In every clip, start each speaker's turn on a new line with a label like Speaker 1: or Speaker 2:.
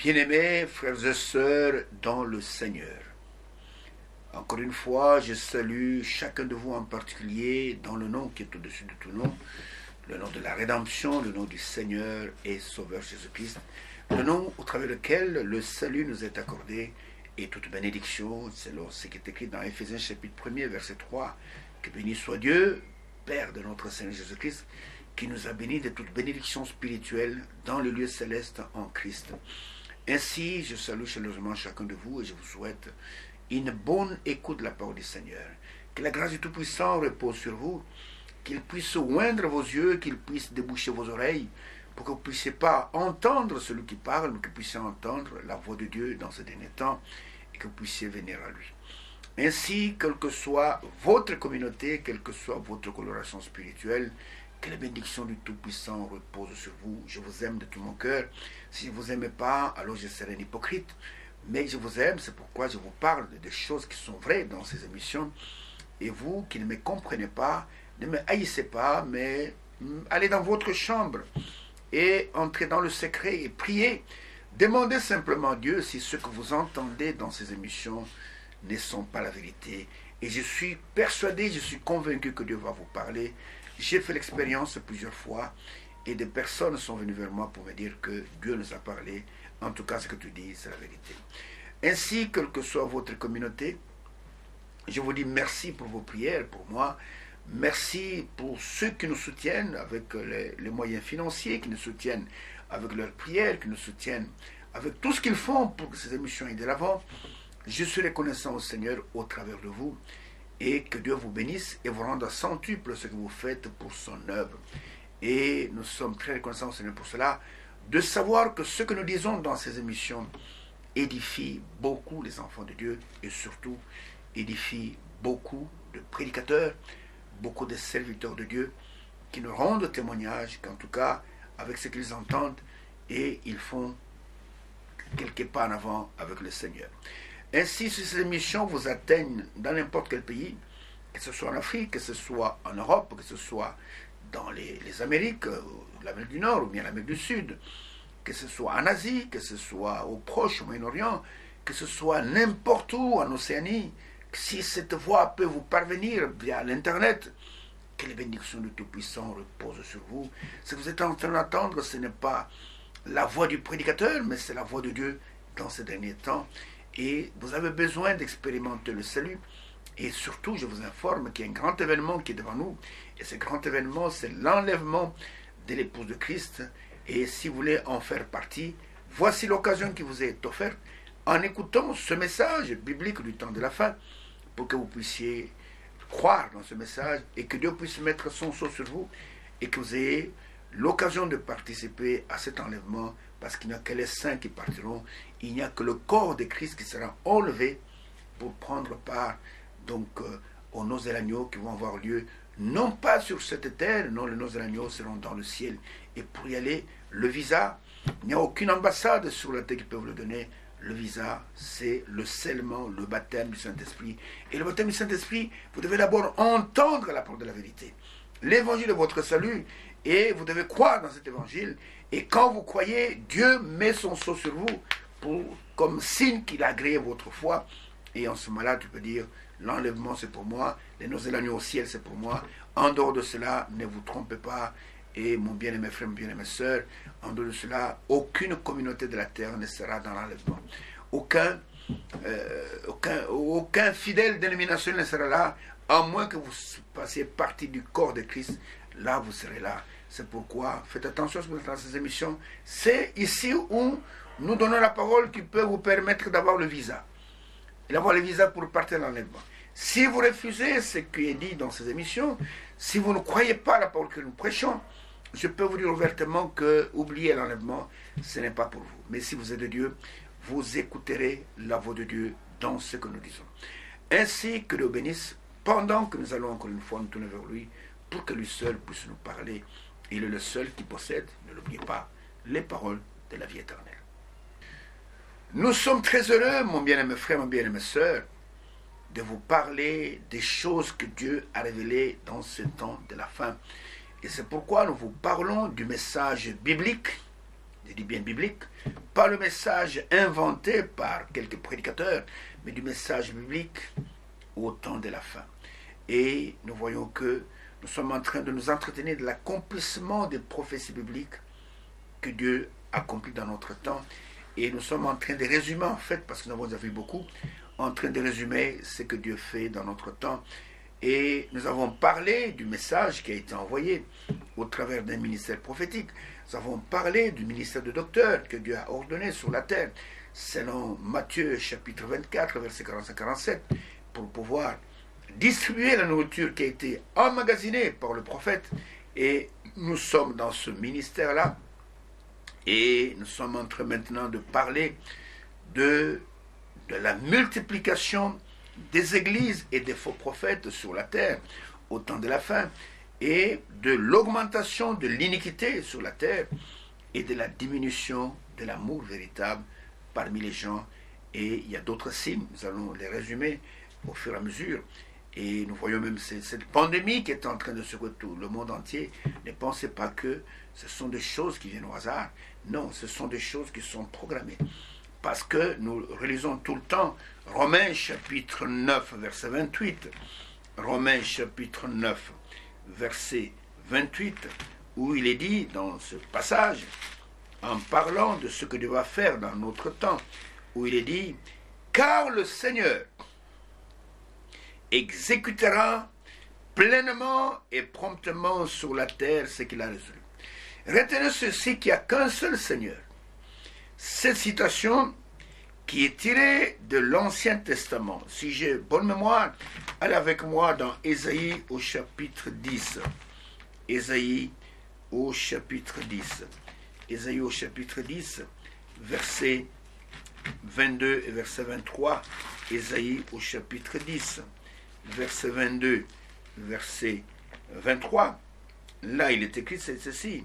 Speaker 1: Bien-aimés frères et sœurs dans le Seigneur, encore une fois, je salue chacun de vous en particulier dans le nom qui est au-dessus de tout nom, le nom de la rédemption, le nom du Seigneur et Sauveur Jésus-Christ, le nom au travers lequel le salut nous est accordé et toute bénédiction, selon ce qui est écrit dans Éphésiens chapitre 1er, verset 3, que béni soit Dieu, Père de notre Seigneur Jésus-Christ, qui nous a bénis de toute bénédiction spirituelle dans le lieu céleste en Christ. Ainsi, je salue chaleureusement chacun de vous et je vous souhaite une bonne écoute de la parole du Seigneur. Que la grâce du Tout-Puissant repose sur vous, qu'il puisse oindre vos yeux, qu'il puisse déboucher vos oreilles, pour que vous ne puissiez pas entendre celui qui parle, mais que vous puissiez entendre la voix de Dieu dans ce dernier temps et que vous puissiez venir à lui. Ainsi, quelle que soit votre communauté, quelle que soit votre coloration spirituelle, que la bénédiction du Tout-Puissant repose sur vous. Je vous aime de tout mon cœur. Si vous n'aimez pas, alors je serai un hypocrite. Mais je vous aime, c'est pourquoi je vous parle des choses qui sont vraies dans ces émissions. Et vous qui ne me comprenez pas, ne me haïssez pas, mais allez dans votre chambre et entrez dans le secret et priez. Demandez simplement à Dieu si ce que vous entendez dans ces émissions ne sont pas la vérité. Et je suis persuadé, je suis convaincu que Dieu va vous parler. J'ai fait l'expérience plusieurs fois et des personnes sont venues vers moi pour me dire que Dieu nous a parlé. En tout cas, ce que tu dis, c'est la vérité. Ainsi, quelle que soit votre communauté, je vous dis merci pour vos prières, pour moi. Merci pour ceux qui nous soutiennent avec les moyens financiers, qui nous soutiennent avec leurs prières, qui nous soutiennent avec tout ce qu'ils font pour que ces émissions aillent de l'avant. Je suis reconnaissant au Seigneur au travers de vous. Et que Dieu vous bénisse et vous rende à centuple ce que vous faites pour son œuvre. Et nous sommes très reconnaissants au Seigneur pour cela, de savoir que ce que nous disons dans ces émissions édifie beaucoup les enfants de Dieu et surtout édifie beaucoup de prédicateurs, beaucoup de serviteurs de Dieu qui nous rendent témoignage qu'en tout cas, avec ce qu'ils entendent, et ils font quelques pas en avant avec le Seigneur. Ainsi, si ces émissions vous atteignent dans n'importe quel pays, que ce soit en Afrique, que ce soit en Europe, que ce soit dans les Amériques, l'Amérique du Nord ou bien l'Amérique du Sud, que ce soit en Asie, que ce soit au Proche, au Moyen-Orient, que ce soit n'importe où en Océanie, si cette voix peut vous parvenir via l'Internet, que les bénédictions du Tout-Puissant reposent sur vous. Ce que vous êtes en train d'entendre, ce n'est pas la voix du prédicateur, mais c'est la voix de Dieu dans ces derniers temps. Et vous avez besoin d'expérimenter le salut. Et surtout, je vous informe qu'il y a un grand événement qui est devant nous. Et ce grand événement, c'est l'enlèvement de l'épouse de Christ. Et si vous voulez en faire partie, voici l'occasion qui vous est offerte en écoutant ce message biblique du temps de la fin, pour que vous puissiez croire dans ce message et que Dieu puisse mettre son sceau sur vous et que vous ayez l'occasion de participer à cet enlèvement, parce qu'il n'y a que les saints qui partiront, il n'y a que le corps de Christ qui sera enlevé pour prendre part donc aux noces de l'agneau qui vont avoir lieu, non pas sur cette terre, non, les noces de l'agneau seront dans le ciel. Et pour y aller, le visa, il n'y a aucune ambassade sur la terre qui peut vous le donner. Le visa, c'est le scellement, le baptême du Saint-Esprit. Et le baptême du Saint-Esprit, vous devez d'abord entendre la parole de la vérité. L'évangile est votre salut, et vous devez croire dans cet évangile. Et quand vous croyez, Dieu met son sceau sur vous comme signe qu'il a agréé votre foi. Et en ce moment-là, tu peux dire, l'enlèvement c'est pour moi, les noces de l'agneau au ciel c'est pour moi. En dehors de cela, ne vous trompez pas. Et mon bien-aimé frère, mon bien-aimé sœur, en dehors de cela, aucune communauté de la terre ne sera dans l'enlèvement. Aucun fidèle dénominationnel ne sera là, à moins que vous passiez partie du corps de Christ. Là, vous serez là. C'est pourquoi, faites attention à ces émissions. C'est ici où nous donnons la parole qui peut vous permettre d'avoir le visa. Et d'avoir le visa pour partir à l'enlèvement. Si vous refusez ce qui est dit dans ces émissions, si vous ne croyez pas à la parole que nous prêchons, je peux vous dire ouvertement que oubliez l'enlèvement, ce n'est pas pour vous. Mais si vous êtes de Dieu, vous écouterez la voix de Dieu dans ce que nous disons. Ainsi que Dieu bénisse, pendant que nous allons encore une fois nous tourner vers lui, pour que lui seul puisse nous parler. Il est le seul qui possède, ne l'oubliez pas, les paroles de la vie éternelle. Nous sommes très heureux, mon bien-aimé frère, mon bien-aimé sœur, de vous parler des choses que Dieu a révélées dans ce temps de la fin. Et c'est pourquoi nous vous parlons du message biblique, je dis bien biblique, pas le message inventé par quelques prédicateurs, mais du message biblique au temps de la fin. Et nous voyons que nous sommes en train de nous entretenir de l'accomplissement des prophéties bibliques que Dieu accomplit dans notre temps. Et nous sommes en train de résumer, en fait, parce que nous avons vu beaucoup, en train de résumer ce que Dieu fait dans notre temps. Et nous avons parlé du message qui a été envoyé au travers d'un ministère prophétique. Nous avons parlé du ministère de docteur que Dieu a ordonné sur la terre, selon Matthieu chapitre 24, versets 45-47, pour pouvoir distribuer la nourriture qui a été emmagasinée par le prophète. Et nous sommes dans ce ministère-là. Et nous sommes en train maintenant de parler de la multiplication des églises et des faux prophètes sur la terre au temps de la fin, et de l'augmentation de l'iniquité sur la terre et de la diminution de l'amour véritable parmi les gens. Et il y a d'autres signes, nous allons les résumer au fur et à mesure. Et nous voyons même cette pandémie qui est en train de secouer tout le monde entier. Ne pensez pas que ce sont des choses qui viennent au hasard. Non, ce sont des choses qui sont programmées. Parce que nous relisons tout le temps Romains chapitre 9, verset 28. Romains chapitre 9, verset 28, où il est dit dans ce passage, en parlant de ce que Dieu va faire dans notre temps, où il est dit, car le Seigneur exécutera pleinement et promptement sur la terre ce qu'il a résolu. Retenez ceci, qu'il n'y a qu'un seul Seigneur. Cette citation qui est tirée de l'Ancien Testament, si j'ai bonne mémoire, allez avec moi dans Ésaïe au chapitre 10. Ésaïe au chapitre 10. Ésaïe au chapitre 10, verset 22 et verset 23. Ésaïe au chapitre 10, verset 22, verset 23. Là, il est écrit ceci.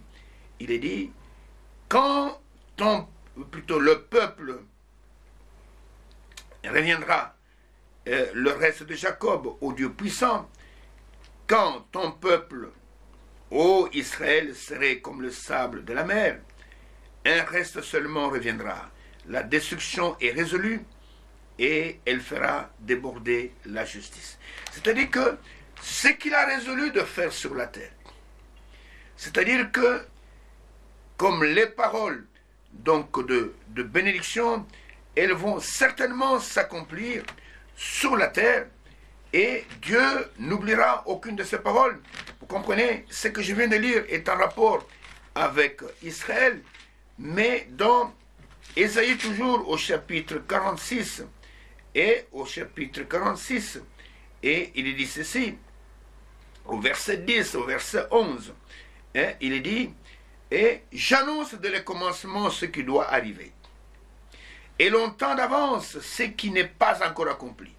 Speaker 1: Il est dit, quand le peuple reviendra, le reste de Jacob, au Dieu puissant, quand ton peuple, ô Israël, serait comme le sable de la mer, un reste seulement reviendra. La destruction est résolue et elle fera déborder la justice. C'est-à-dire que ce qu'il a résolu de faire sur la terre, c'est-à-dire que comme les paroles donc de bénédiction, elles vont certainement s'accomplir sur la terre, et Dieu n'oubliera aucune de ces paroles. Vous comprenez, ce que je viens de lire est en rapport avec Israël, mais dans Ésaïe toujours au chapitre 46 et au chapitre 46, et il dit ceci, au verset 10, au verset 11, il est dit, et j'annonce dès le commencement ce qui doit arriver, et longtemps d'avance ce qui n'est pas encore accompli.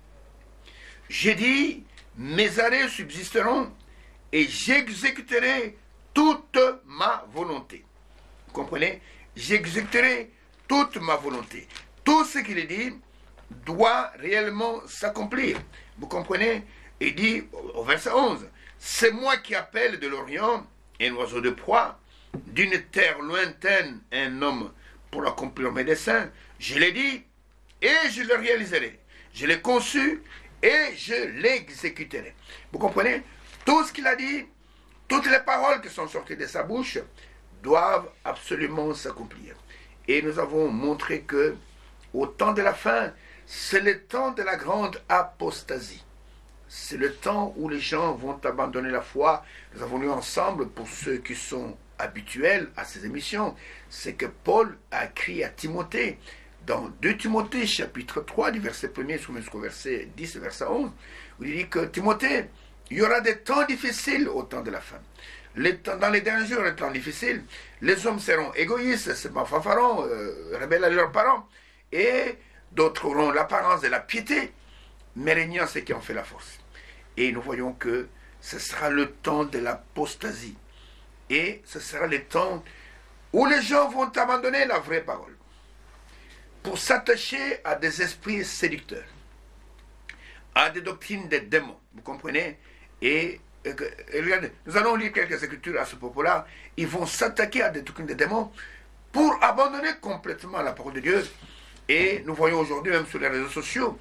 Speaker 1: J'ai dit, mes arrêts subsisteront, et j'exécuterai toute ma volonté. Vous comprenez? J'exécuterai toute ma volonté. Tout ce qu'il dit doit réellement s'accomplir. Vous comprenez? Il dit au verset 11, c'est moi qui appelle de l'Orient un oiseau de proie, d'une terre lointaine un homme pour accomplir mes desseins. Je l'ai dit et je le réaliserai. Je l'ai conçu et je l'exécuterai. Vous comprenez? Tout ce qu'il a dit, toutes les paroles qui sont sorties de sa bouche doivent absolument s'accomplir. Et nous avons montré que au temps de la fin, c'est le temps de la grande apostasie. C'est le temps où les gens vont abandonner la foi. Nous avons lu ensemble, pour ceux qui sont habituels à ces émissions, c'est que Paul a écrit à Timothée, dans 2 Timothée, chapitre 3, du verset 1er jusqu'au verset 10 et verset 11, où il dit que Timothée, il y aura des temps difficiles au temps de la fin. Dans les derniers jours, les temps difficiles, les hommes seront égoïstes, se fanfarons, rebelles à leurs parents, et d'autres auront l'apparence de la piété, mais régnant ceux qui en fait la force. Et nous voyons que ce sera le temps de l'apostasie. Et ce sera le temps où les gens vont abandonner la vraie parole pour s'attacher à des esprits séducteurs, à des doctrines des démons. Vous comprenez? Et regardez, nous allons lire quelques écritures à ce propos-là. Ils vont s'attaquer à des doctrines des démons pour abandonner complètement la parole de Dieu. Et nous voyons aujourd'hui, même sur les réseaux sociaux,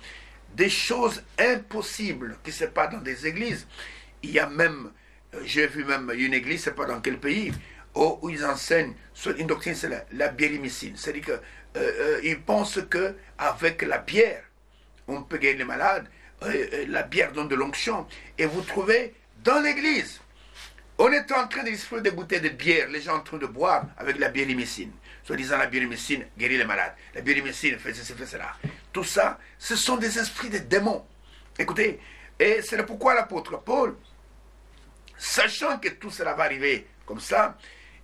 Speaker 1: des choses impossibles qui se passent dans des églises. Il y a même, j'ai vu même une église, je ne sais pas dans quel pays, où ils enseignent sur une doctrine, c'est la biérimycine. C'est-à-dire qu'ils pensent qu'avec la bière, on peut guérir les malades. La bière donne de l'onction. Et vous trouvez dans l'église, on est en train de distribuer des bouteilles de bière, les gens en train de boire avec la biérimycine. Soit disant la biérimycine guérit les malades. La biérimycine fait ceci, fait cela. Tout ça, ce sont des esprits de démons. Écoutez, et c'est pourquoi l'apôtre Paul, sachant que tout cela va arriver comme ça,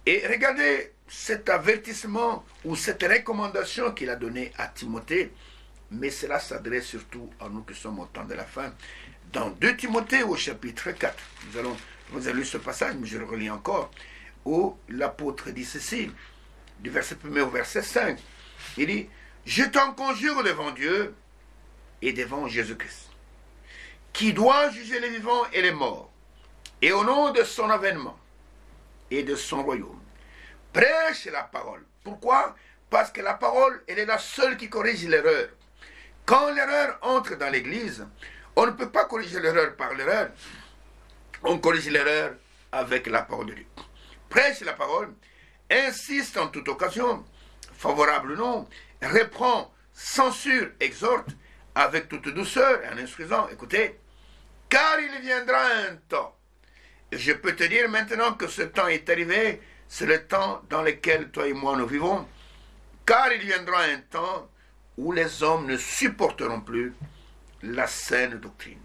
Speaker 1: et regardez cet avertissement ou cette recommandation qu'il a donnée à Timothée, mais cela s'adresse surtout à nous qui sommes au temps de la fin. Dans 2 Timothée au chapitre 4, vous avez lu ce passage, mais je le relis encore, où l'apôtre dit ceci, du verset 1 au verset 5, il dit, « Je t'en conjure devant Dieu et devant Jésus-Christ, qui doit juger les vivants et les morts, et au nom de son avènement et de son royaume, prêche la parole. » Pourquoi? Parce que la parole, elle est la seule qui corrige l'erreur. Quand l'erreur entre dans l'Église, on ne peut pas corriger l'erreur par l'erreur. On corrige l'erreur avec la parole de Dieu. Prêche la parole, insiste en toute occasion, favorable ou non, reprend, censure, exhorte, avec toute douceur et en instruisant. Écoutez, car il viendra un temps, et je peux te dire maintenant que ce temps est arrivé, c'est le temps dans lequel toi et moi nous vivons, car il viendra un temps où les hommes ne supporteront plus la saine doctrine,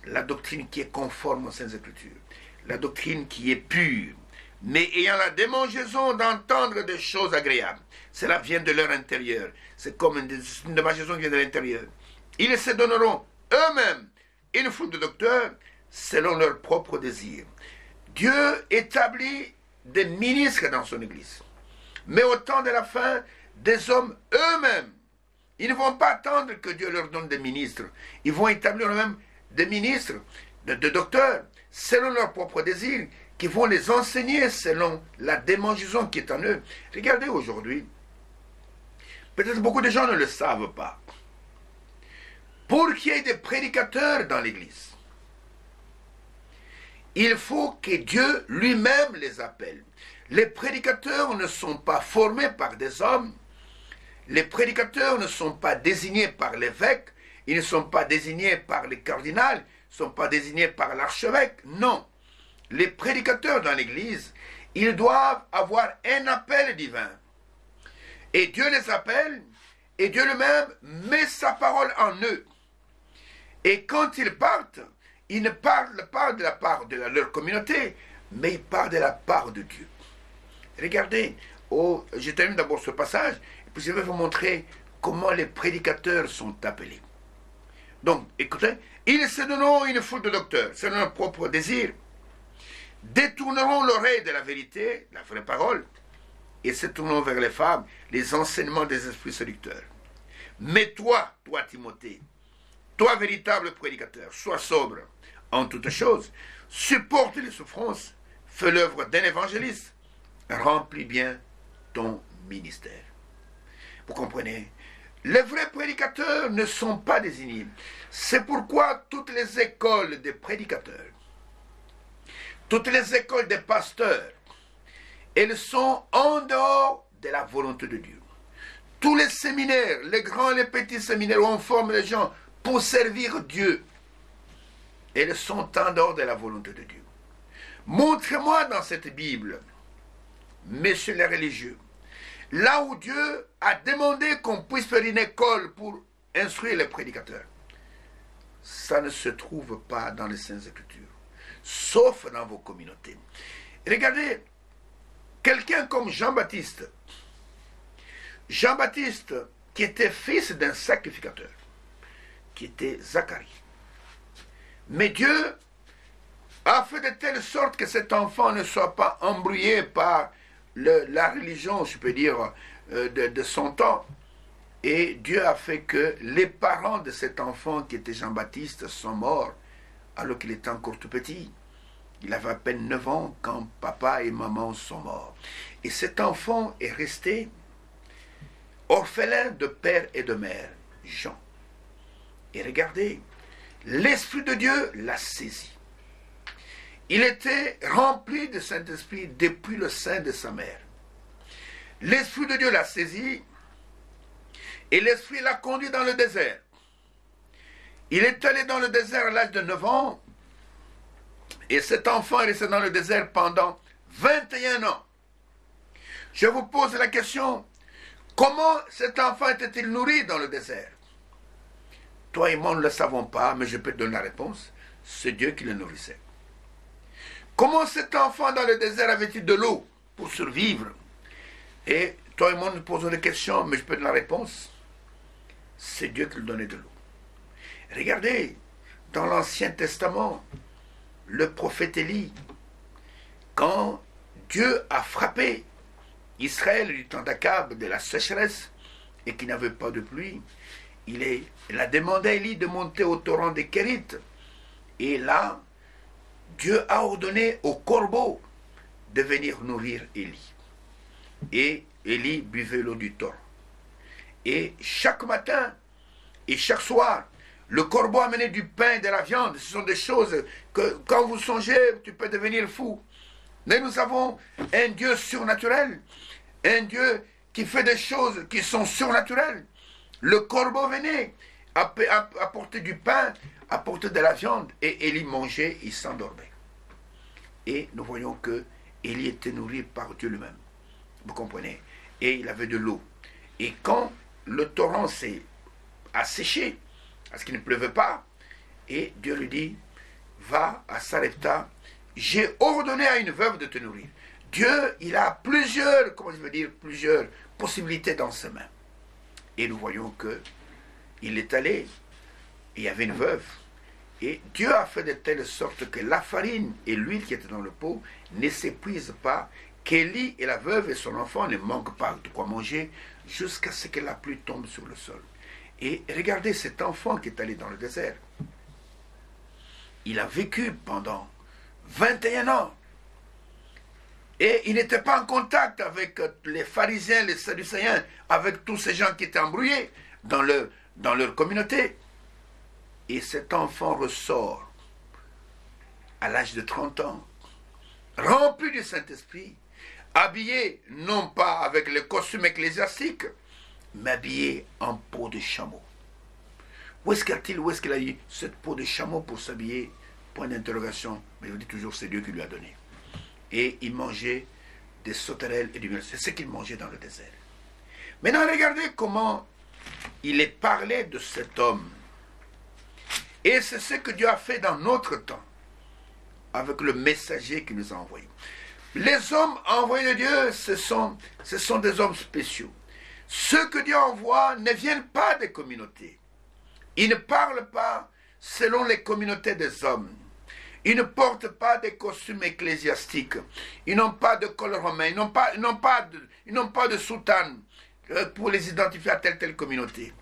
Speaker 1: la doctrine qui est conforme aux Saintes Écritures, la doctrine qui est pure, mais ayant la démangeaison d'entendre des choses agréables. Cela vient de leur intérieur. C'est comme une démangeaison qui vient de l'intérieur. Ils se donneront eux-mêmes une foule de docteurs selon leurs propres désirs. Dieu établit des ministres dans son Église. Mais au temps de la fin, des hommes eux-mêmes, ils ne vont pas attendre que Dieu leur donne des ministres. Ils vont établir eux-mêmes des ministres, de docteurs, selon leurs propres désirs, qui vont les enseigner selon la démangeaison qui est en eux. Regardez aujourd'hui, peut-être beaucoup de gens ne le savent pas. Pour qu'il y ait des prédicateurs dans l'Église, il faut que Dieu lui-même les appelle. Les prédicateurs ne sont pas formés par des hommes. Les prédicateurs ne sont pas désignés par l'évêque. Ils ne sont pas désignés par les cardinaux. Ils ne sont pas désignés par l'archevêque. Non. Les prédicateurs dans l'Église, ils doivent avoir un appel divin. Et Dieu les appelle, et Dieu lui-même met sa parole en eux. Et quand ils partent, ils ne parlent pas de la part de leur communauté, mais ils parlent de la part de Dieu. Regardez, je termine d'abord ce passage, et puis je vais vous montrer comment les prédicateurs sont appelés. Donc, écoutez, ils se donneront une foule de docteurs, selon leur propre désir, détourneront l'oreille de la vérité, la vraie parole, et se tourneront vers les femmes, les enseignements des esprits séducteurs. Mais toi, Timothée, toi, véritable prédicateur, sois sobre en toutes choses, supporte les souffrances, fais l'œuvre d'un évangéliste, remplis bien ton ministère. Vous comprenez? Les vrais prédicateurs ne sont pas désignés. C'est pourquoi toutes les écoles des prédicateurs, toutes les écoles des pasteurs, elles sont en dehors de la volonté de Dieu. Tous les séminaires, les grands et les petits séminaires où on forme les gens pour servir Dieu, elles sont en dehors de la volonté de Dieu. Montrez-moi dans cette Bible, messieurs les religieux, là où Dieu a demandé qu'on puisse faire une école pour instruire les prédicateurs. Ça ne se trouve pas dans les Saintes Écritures, sauf dans vos communautés. Regardez, quelqu'un comme Jean-Baptiste, qui était fils d'un sacrificateur, qui était Zacharie. Mais Dieu a fait de telle sorte que cet enfant ne soit pas embrouillé par la religion, je peux dire, de son temps. Et Dieu a fait que les parents de cet enfant qui était Jean-Baptiste sont morts alors qu'il était encore tout petit. Il avait à peine 9 ans quand papa et maman sont morts. Et cet enfant est resté orphelin de père et de mère, Jean. Et regardez, l'Esprit de Dieu l'a saisi. Il était rempli de Saint-Esprit depuis le sein de sa mère. L'Esprit de Dieu l'a saisi et l'Esprit l'a conduit dans le désert. Il est allé dans le désert à l'âge de 9 ans et cet enfant est resté dans le désert pendant 21 ans. Je vous pose la question, comment cet enfant était-il nourri dans le désert? Toi et moi, nous ne le savons pas, mais je peux te donner la réponse. C'est Dieu qui le nourrissait. Comment cet enfant dans le désert avait-il de l'eau pour survivre? Et toi et moi, nous posons des questions, mais je peux te donner la réponse. C'est Dieu qui lui donnait de l'eau. Regardez, dans l'Ancien Testament, le prophète Élie, quand Dieu a frappé Israël du temps d'Akab de la sécheresse et qu'il n'avait pas de pluie, il a demandé à Élie de monter au torrent des Kérites. Et là, Dieu a ordonné aux corbeaux de venir nourrir Élie. Et Élie buvait l'eau du torrent. Et chaque matin et chaque soir, le corbeau amenait du pain et de la viande. Ce sont des choses que quand vous songez, tu peux devenir fou. Mais nous avons un Dieu surnaturel, un Dieu qui fait des choses qui sont surnaturelles. Le corbeau venait apporter du pain, apporter de la viande, et Élie mangeait, il s'endormait. Et nous voyons que Élie était nourri par Dieu lui-même. Vous comprenez? Et il avait de l'eau. Et quand le torrent s'est asséché, parce qu'il ne pleuvait pas, et Dieu lui dit, va à Sarepta, j'ai ordonné à une veuve de te nourrir. Dieu, il a plusieurs possibilités dans ses mains. Et nous voyons que il est allé, il y avait une veuve, et Dieu a fait de telle sorte que la farine et l'huile qui étaient dans le pot ne s'épuisent pas, qu'Élie et la veuve et son enfant ne manquent pas de quoi manger jusqu'à ce que la pluie tombe sur le sol. Et regardez cet enfant qui est allé dans le désert. Il a vécu pendant 21 ans. Et il n'était pas en contact avec les pharisiens, les sadducéens, avec tous ces gens qui étaient embrouillés dans leur communauté. Et cet enfant ressort à l'âge de 30 ans, rempli du Saint-Esprit, habillé non pas avec le costume ecclésiastique, mais habillé en peau de chameau. Où est-ce qu'il a eu cette peau de chameau pour s'habiller? Point d'interrogation, mais je vous dis toujours, c'est Dieu qui lui a donné. Et il mangeait des sauterelles et du miel. C'est ce qu'il mangeait dans le désert. Maintenant, regardez comment il est parlé de cet homme. Et c'est ce que Dieu a fait dans notre temps, avec le messager qu'il nous a envoyé. Les hommes envoyés de Dieu, ce sont des hommes spéciaux. Ceux que Dieu envoie ne viennent pas des communautés. Ils ne parlent pas selon les communautés des hommes. Ils ne portent pas des costumes ecclésiastiques. Ils n'ont pas de col romain. Ils n'ont pas de soutane pour les identifier à telle communauté.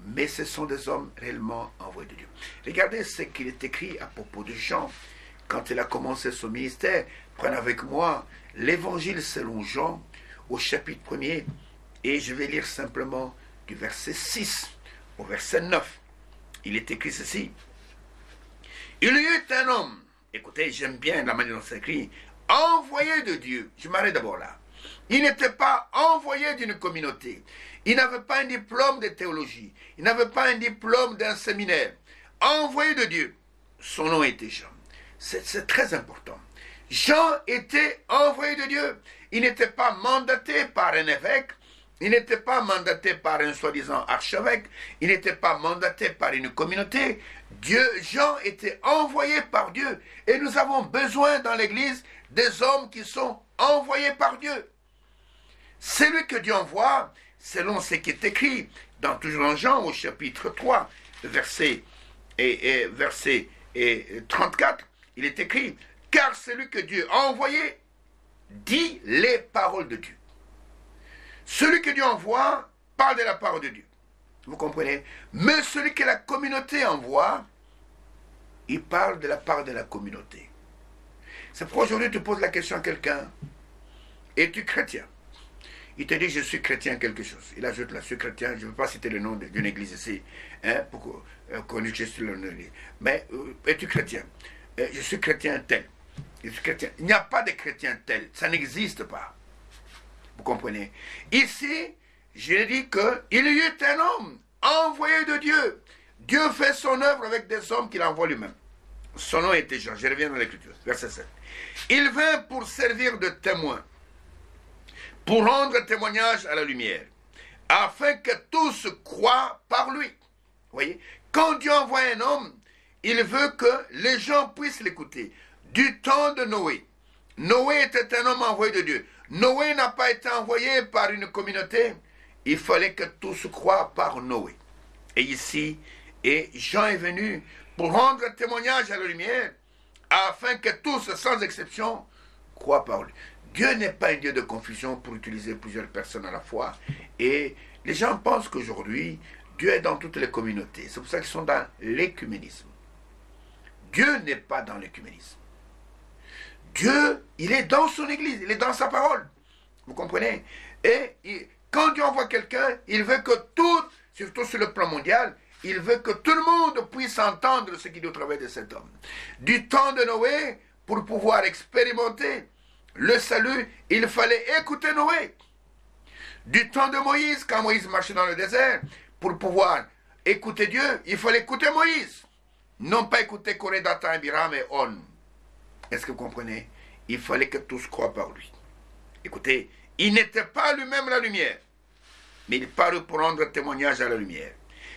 Speaker 1: Mais ce sont des hommes réellement envoyés de Dieu. Regardez ce qu'il est écrit à propos de Jean. Quand il a commencé son ministère, prenez avec moi l'évangile selon Jean au chapitre 1er. Et je vais lire simplement du verset 6 au verset 9. Il est écrit ceci. Il y eut un homme, écoutez, j'aime bien la manière dont c'est écrit, envoyé de Dieu. Je m'arrête d'abord là. Il n'était pas envoyé d'une communauté. Il n'avait pas un diplôme de théologie. Il n'avait pas un diplôme d'un séminaire. Envoyé de Dieu. Son nom était Jean. C'est très important. Jean était envoyé de Dieu. Il n'était pas mandaté par un évêque. Il n'était pas mandaté par un soi-disant archevêque. Il n'était pas mandaté par une communauté. Jean était envoyé par Dieu. Et nous avons besoin dans l'Église des hommes qui sont envoyés par Dieu. Celui que Dieu envoie, selon ce qui est écrit, toujours dans Jean au chapitre 3, verset 34, il est écrit, « Car celui que Dieu a envoyé dit les paroles de Dieu. » Celui que Dieu envoie parle de la parole de Dieu. Vous comprenez? Mais celui que la communauté envoie, il parle de la part de la communauté. C'est pourquoi aujourd'hui tu poses la question à quelqu'un. Es-tu chrétien? il te dit je suis chrétien quelque chose. Il ajoute là, je suis chrétien, je ne veux pas citer le nom d'une église ici, hein, pour qu'on utilise le nom de l'église. Mais es-tu chrétien? Je suis chrétien tel. Je suis chrétien. Il n'y a pas de chrétien tel, ça n'existe pas. Vous comprenez? Ici, je dis qu'il y eut un homme envoyé de Dieu. Dieu fait son œuvre avec des hommes qu'il envoie lui-même. Son nom était Jean. Je reviens dans l'écriture. Verset 7. Il vint pour servir de témoin, pour rendre témoignage à la lumière, afin que tous croient par lui. Vous voyez? Quand Dieu envoie un homme, il veut que les gens puissent l'écouter. Du temps de Noé. Noé était un homme envoyé de Dieu. Noé n'a pas été envoyé par une communauté. Il fallait que tous croient par Noé. Et ici, Jean est venu pour rendre témoignage à la lumière, afin que tous, sans exception, croient par lui. Dieu n'est pas un Dieu de confusion pour utiliser plusieurs personnes à la fois. Et les gens pensent qu'aujourd'hui, Dieu est dans toutes les communautés. C'est pour ça qu'ils sont dans l'écuménisme. Dieu n'est pas dans l'écuménisme. Dieu, il est dans son église, il est dans sa parole. Vous comprenez? Quand Dieu envoie quelqu'un, il veut que tout, surtout sur le plan mondial, il veut que tout le monde puisse entendre ce qu'il dit au travers de cet homme. Du temps de Noé, pour pouvoir expérimenter le salut, il fallait écouter Noé. Du temps de Moïse, quand Moïse marchait dans le désert, pour pouvoir écouter Dieu, il fallait écouter Moïse. Non pas écouter Corée, Datan, Abiram et On. Est-ce que vous comprenez? Il fallait que tous croient par lui. Écoutez, il n'était pas lui-même la lumière, mais il parut pour rendre témoignage à la lumière.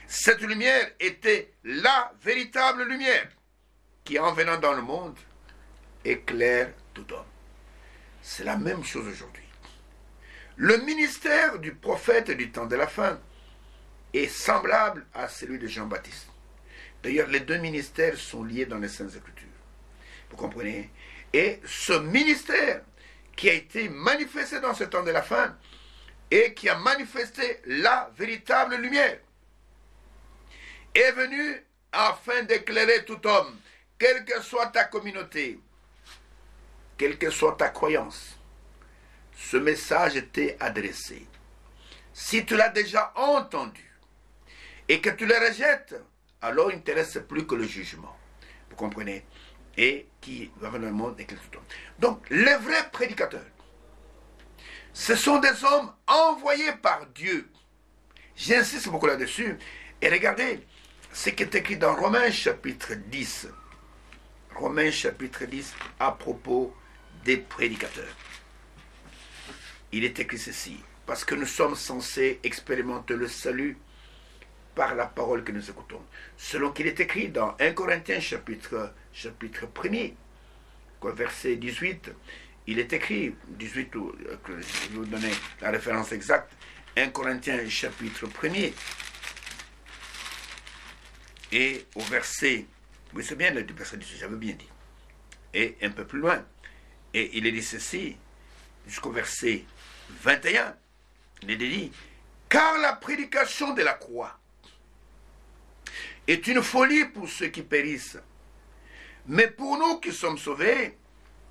Speaker 1: Cette lumière était la véritable lumière qui, en venant dans le monde, éclaire tout homme. C'est la même chose aujourd'hui. Le ministère du prophète du temps de la fin est semblable à celui de Jean-Baptiste. D'ailleurs, les deux ministères sont liés dans les Saintes Écritures. Vous comprenez? Et ce ministère qui a été manifesté dans ce temps de la fin et qui a manifesté la véritable lumière est venu afin d'éclairer tout homme, quelle que soit ta communauté, quelle que soit ta croyance. Ce message t'est adressé. Si tu l'as déjà entendu et que tu le rejettes, alors il ne te reste plus que le jugement. Vous comprenez? Et qui va venir dans le monde éclairer tout homme. Donc, les vrais prédicateurs, ce sont des hommes envoyés par Dieu. J'insiste beaucoup là-dessus. Et regardez ce qui est écrit dans Romains chapitre 10. Romains chapitre 10 à propos des prédicateurs. Il est écrit ceci. Parce que nous sommes censés expérimenter le salut par la parole que nous écoutons. Selon qu'il est écrit dans 1 Corinthiens chapitre 1er, verset 18, il est écrit, 18, je vais vous donner la référence exacte, 1 Corinthiens chapitre 1er, et au verset, oui c'est bien le verset 18, j'avais bien dit, et un peu plus loin, et il est dit ceci, jusqu'au verset 21, il est dit, car la prédication de la croix est une folie pour ceux qui périssent, mais pour nous qui sommes sauvés,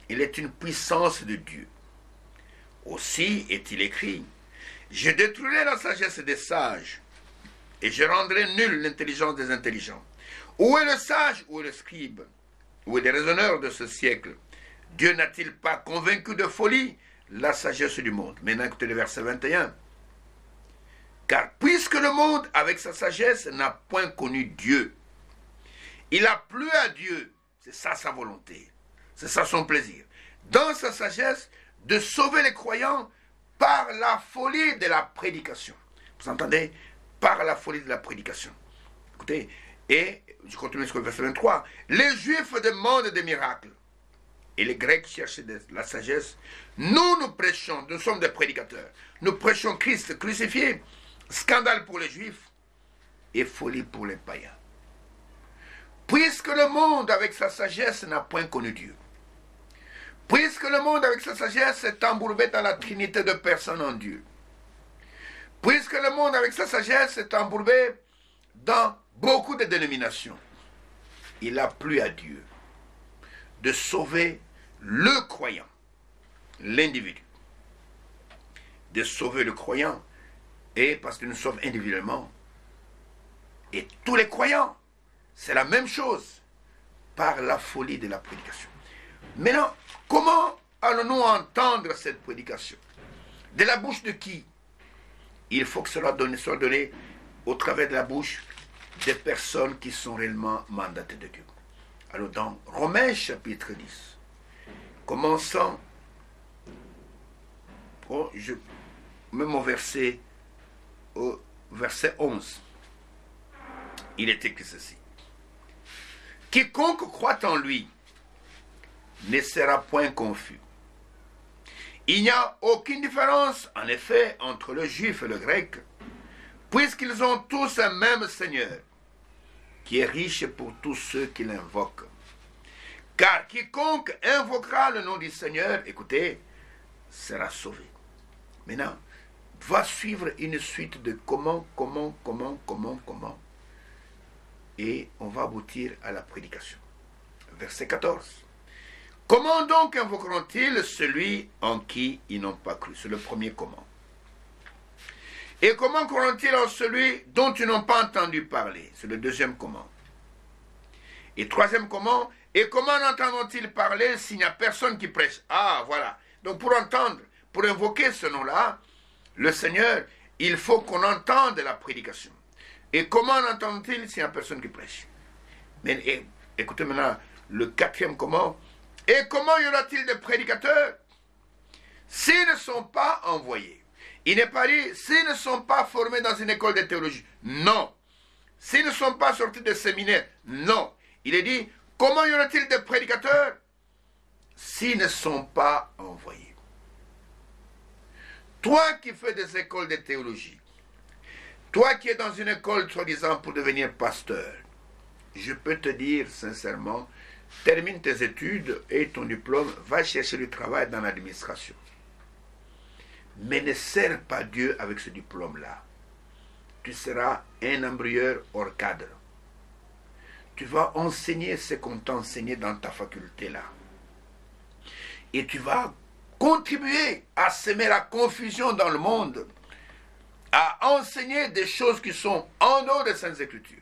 Speaker 1: il est une puissance de Dieu. Aussi est-il écrit, je détruirai la sagesse des sages, et je rendrai nulle l'intelligence des intelligents. Où est le sage, où est le scribe, où est le raisonneur de ce siècle? Dieu n'a-t-il pas convaincu de folie la sagesse du monde? Maintenant, écoutez le verset 21. Car puisque le monde, avec sa sagesse, n'a point connu Dieu, il a plu à Dieu, c'est ça sa volonté, c'est ça son plaisir, dans sa sagesse, de sauver les croyants par la folie de la prédication. Vous entendez? Par la folie de la prédication. Écoutez, et je continue sur le verset 23. Les Juifs demandent des miracles, et les Grecs cherchent la sagesse. Nous prêchons, nous sommes des prédicateurs. Nous prêchons Christ crucifié. Scandale pour les Juifs et folie pour les païens. Puisque le monde avec sa sagesse n'a point connu Dieu. Puisque le monde avec sa sagesse est embourbé dans la trinité de personnes en Dieu. Puisque le monde avec sa sagesse est embourbé dans beaucoup de dénominations. Il a plu à Dieu de sauver le croyant, l'individu, de sauver le croyant, et parce qu'il nous sauve individuellement. Et tous les croyants, c'est la même chose, par la folie de la prédication. Maintenant, comment allons-nous entendre cette prédication? De la bouche de qui? Il faut que cela soit donné au travers de la bouche des personnes qui sont réellement mandatées de Dieu. Alors dans Romains chapitre 10, commençons, même au verset 11, il est écrit ceci. Quiconque croit en lui ne sera point confus. Il n'y a aucune différence, en effet, entre le juif et le grec, puisqu'ils ont tous un même Seigneur, qui est riche pour tous ceux qui l'invoquent. Car quiconque invoquera le nom du Seigneur, écoutez, sera sauvé. Maintenant, va suivre une suite de comment, et on va aboutir à la prédication. Verset 14. Comment donc invoqueront-ils celui en qui ils n'ont pas cru? C'est le premier comment. Et comment croiront-ils en celui dont ils n'ont pas entendu parler? C'est le deuxième comment. Et troisième comment? Et comment entendront-ils parler s'il n'y a personne qui prêche? Ah, voilà. Donc pour entendre, pour invoquer ce nom-là, le Seigneur, il faut qu'on entende la prédication. Et comment entendent-ils s'il n'y a personne qui prêche? Mais écoutez maintenant le quatrième comment. Et comment y aura-t-il de prédicateurs s'ils ne sont pas envoyés? Il n'est pas dit s'ils ne sont pas formés dans une école de théologie. Non. S'ils ne sont pas sortis de séminaire. Non. Il est dit comment y aura-t-il de prédicateurs s'ils ne sont pas envoyés? Toi qui fais des écoles de théologie, toi qui es dans une école soi-disant pour devenir pasteur, je peux te dire sincèrement, termine tes études et ton diplôme, va chercher du travail dans l'administration. Mais ne sers pas Dieu avec ce diplôme-là. Tu seras un embryeur hors cadre. Tu vas enseigner ce qu'on t'a enseigné dans ta faculté-là. Et tu vas contribuer à semer la confusion dans le monde, à enseigner des choses qui sont en dehors des Saintes Écritures.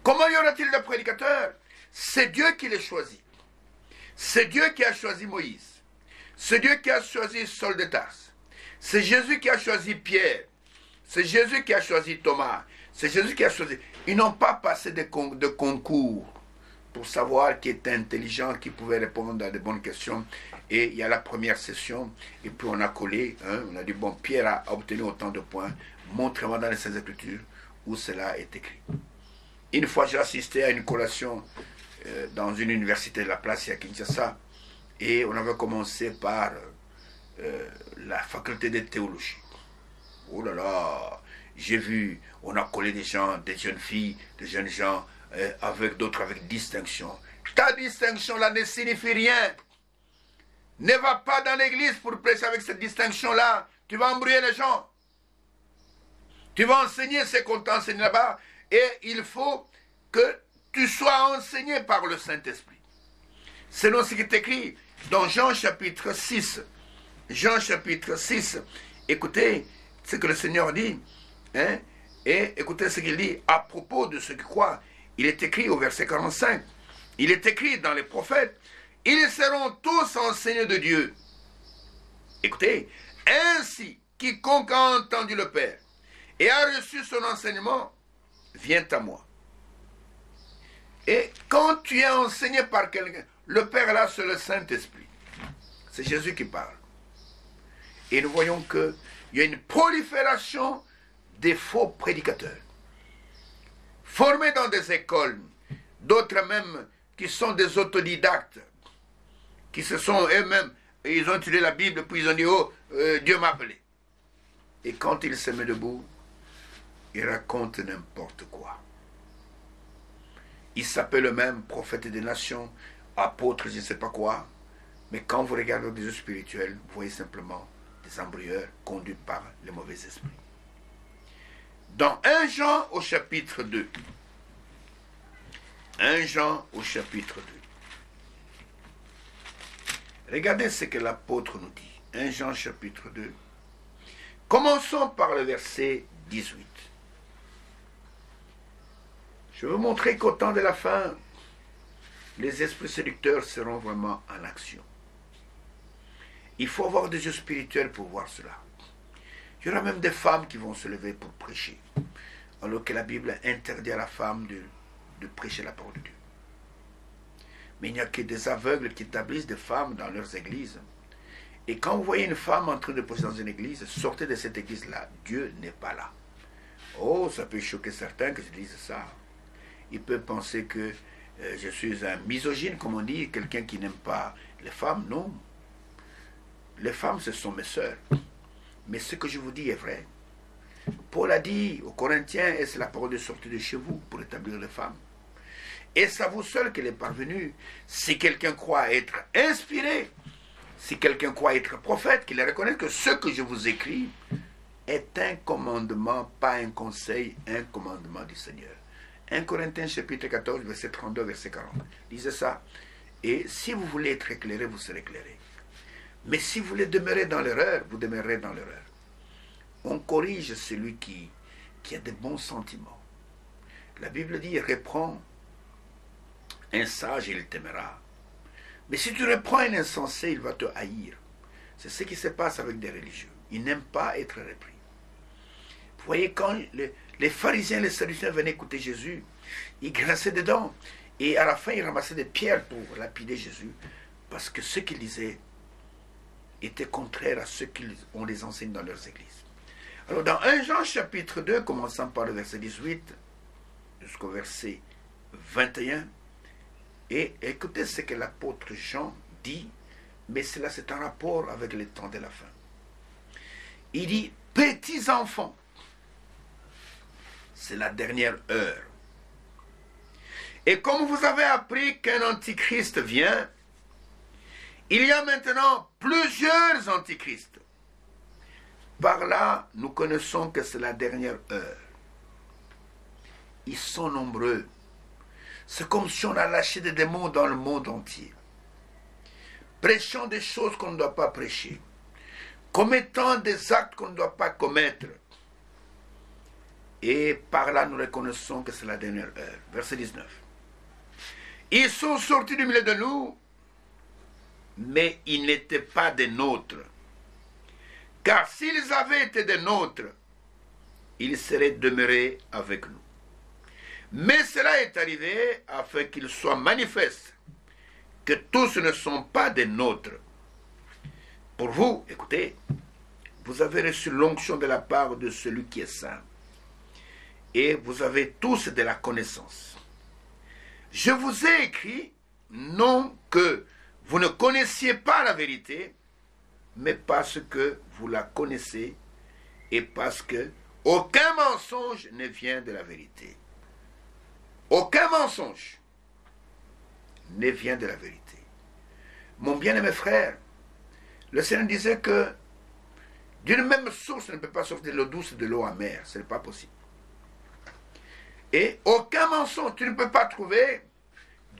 Speaker 1: Comment y aura-t-il de prédicateurs? C'est Dieu qui les choisit. C'est Dieu qui a choisi Moïse. C'est Dieu qui a choisi Saul de Tarse. C'est Jésus qui a choisi Pierre. C'est Jésus qui a choisi Thomas. C'est Jésus qui a choisi. Ils n'ont pas passé de concours pour savoir qui était intelligent, qui pouvait répondre à de bonnes questions. Et il y a la première session, et puis on a collé, on a dit, bon, Pierre a obtenu autant de points, montrez-moi dans les Saintes Écritures où cela est écrit. Une fois, j'ai assisté à une collation dans une université de la place, à Kinshasa, et on avait commencé par la faculté de théologie. Oh là là, j'ai vu, on a collé des gens, des jeunes filles, des jeunes gens, avec d'autres avec distinction. Ta distinction là ne signifie rien. Ne va pas dans l'église pour prêcher avec cette distinction-là. Tu vas embrouiller les gens. Tu vas enseigner ce qu'on t'a enseigné là-bas. Et il faut que tu sois enseigné par le Saint-Esprit. Selon ce qui est écrit dans Jean chapitre 6. Jean chapitre 6. Écoutez ce que le Seigneur dit. Et écoutez ce qu'il dit à propos de ceux qui croient. Il est écrit au verset 45. Il est écrit dans les prophètes. Ils seront tous enseignés de Dieu. Écoutez, ainsi, quiconque a entendu le Père et a reçu son enseignement, vient à moi. Et quand tu es enseigné par quelqu'un, le Père là, c'est le Saint-Esprit. C'est Jésus qui parle. Et nous voyons qu'il y a une prolifération des faux prédicateurs, formés dans des écoles, d'autres même qui sont des autodidactes, qui se sont eux-mêmes, ils ont étudié la Bible, puis ils ont dit, oh, Dieu m'a appelé. Et quand ils se mettent debout, ils racontent n'importe quoi. Ils s'appellent eux-mêmes prophètes des nations, apôtres, je ne sais pas quoi. Mais quand vous regardez des yeux spirituels, vous voyez simplement des embryeurs conduits par les mauvais esprits. Dans 1 Jean au chapitre 2. 1 Jean au chapitre 2. Regardez ce que l'apôtre nous dit. 1 Jean chapitre 2. Commençons par le verset 18. Je veux vous montrer qu'au temps de la fin, les esprits séducteurs seront vraiment en action. Il faut avoir des yeux spirituels pour voir cela. Il y aura même des femmes qui vont se lever pour prêcher, alors que la Bible interdit à la femme de prêcher la parole de Dieu. Mais il n'y a que des aveugles qui établissent des femmes dans leurs églises. Et quand vous voyez une femme en train de prêcher dans une église, sortez de cette église-là. Dieu n'est pas là. Oh, ça peut choquer certains que je dise ça. Ils peuvent penser que je suis un misogyne, comme on dit, quelqu'un qui n'aime pas les femmes. Non. Les femmes, ce sont mes sœurs. Mais ce que je vous dis est vrai. Paul a dit aux Corinthiens, est-ce la parole de sortie de chez vous pour établir les femmes? Est-ce à vous seul qu'elle est parvenue? Si quelqu'un croit être inspiré, si quelqu'un croit être prophète, qu'il reconnaisse que ce que je vous écris est un commandement, pas un conseil, un commandement du Seigneur. 1 Corinthiens chapitre 14, verset 32, verset 40. Lisez ça. Et si vous voulez être éclairé, vous serez éclairé. Mais si vous voulez demeurer dans l'erreur, vous demeurerez dans l'erreur. On corrige celui qui a de bons sentiments. La Bible dit, reprends un sage, il t'aimera. Mais si tu reprends un insensé, il va te haïr. C'est ce qui se passe avec des religieux. Ils n'aiment pas être repris. Vous voyez, quand les pharisiens et les sadducéens venaient écouter Jésus, ils grinçaient des dents. Et à la fin, ils ramassaient des pierres pour lapider Jésus. Parce que ce qu'ils disaient était contraire à ce qu'on les enseigne dans leurs églises. Alors, dans 1 Jean chapitre 2, commençant par le verset 18 jusqu'au verset 21, et écoutez ce que l'apôtre Jean dit, mais cela c'est en rapport avec les temps de la fin. Il dit, petits enfants, c'est la dernière heure. Et comme vous avez appris qu'un antichrist vient, il y a maintenant plusieurs antichrists. Par là, nous connaissons que c'est la dernière heure. Ils sont nombreux. C'est comme si on a lâché des démons dans le monde entier. Prêchant des choses qu'on ne doit pas prêcher. Commettant des actes qu'on ne doit pas commettre. Et par là, nous reconnaissons que c'est la dernière heure. Verset 19. Ils sont sortis du milieu de nous, mais ils n'étaient pas des nôtres. Car s'ils avaient été des nôtres, ils seraient demeurés avec nous. Mais cela est arrivé afin qu'il soit manifeste que tous ne sont pas des nôtres. Pour vous, écoutez, vous avez reçu l'onction de la part de celui qui est saint. Et vous avez tous de la connaissance. Je vous ai écrit, non que vous ne connaissiez pas la vérité, mais parce que vous la connaissez et parce que aucun mensonge ne vient de la vérité. Aucun mensonge ne vient de la vérité. Mon bien-aimé frère, le Seigneur disait que d'une même source ne peut pas sortir de l'eau douce et de l'eau amère. Ce n'est pas possible. Et aucun mensonge, tu ne peux pas trouver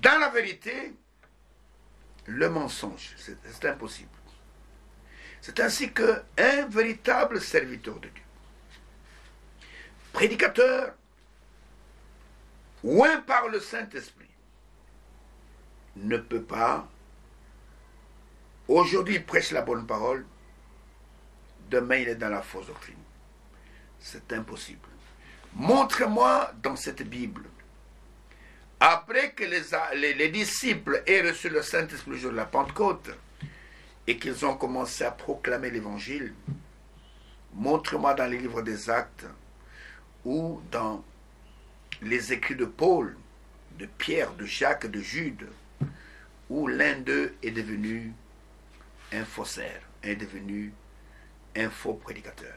Speaker 1: dans la vérité le mensonge. C'est impossible. C'est ainsi qu'un véritable serviteur de Dieu, prédicateur, oint par le Saint-Esprit, ne peut pas, aujourd'hui il prêche la bonne parole, demain il est dans la fausse doctrine. C'est impossible. Montre-moi dans cette Bible, après que les disciples aient reçu le Saint-Esprit le jour de la Pentecôte, et qu'ils ont commencé à proclamer l'Évangile, montre-moi dans les livres des Actes, ou dans les écrits de Paul, de Pierre, de Jacques, de Jude, où l'un d'eux est devenu un faussaire, est devenu un faux prédicateur.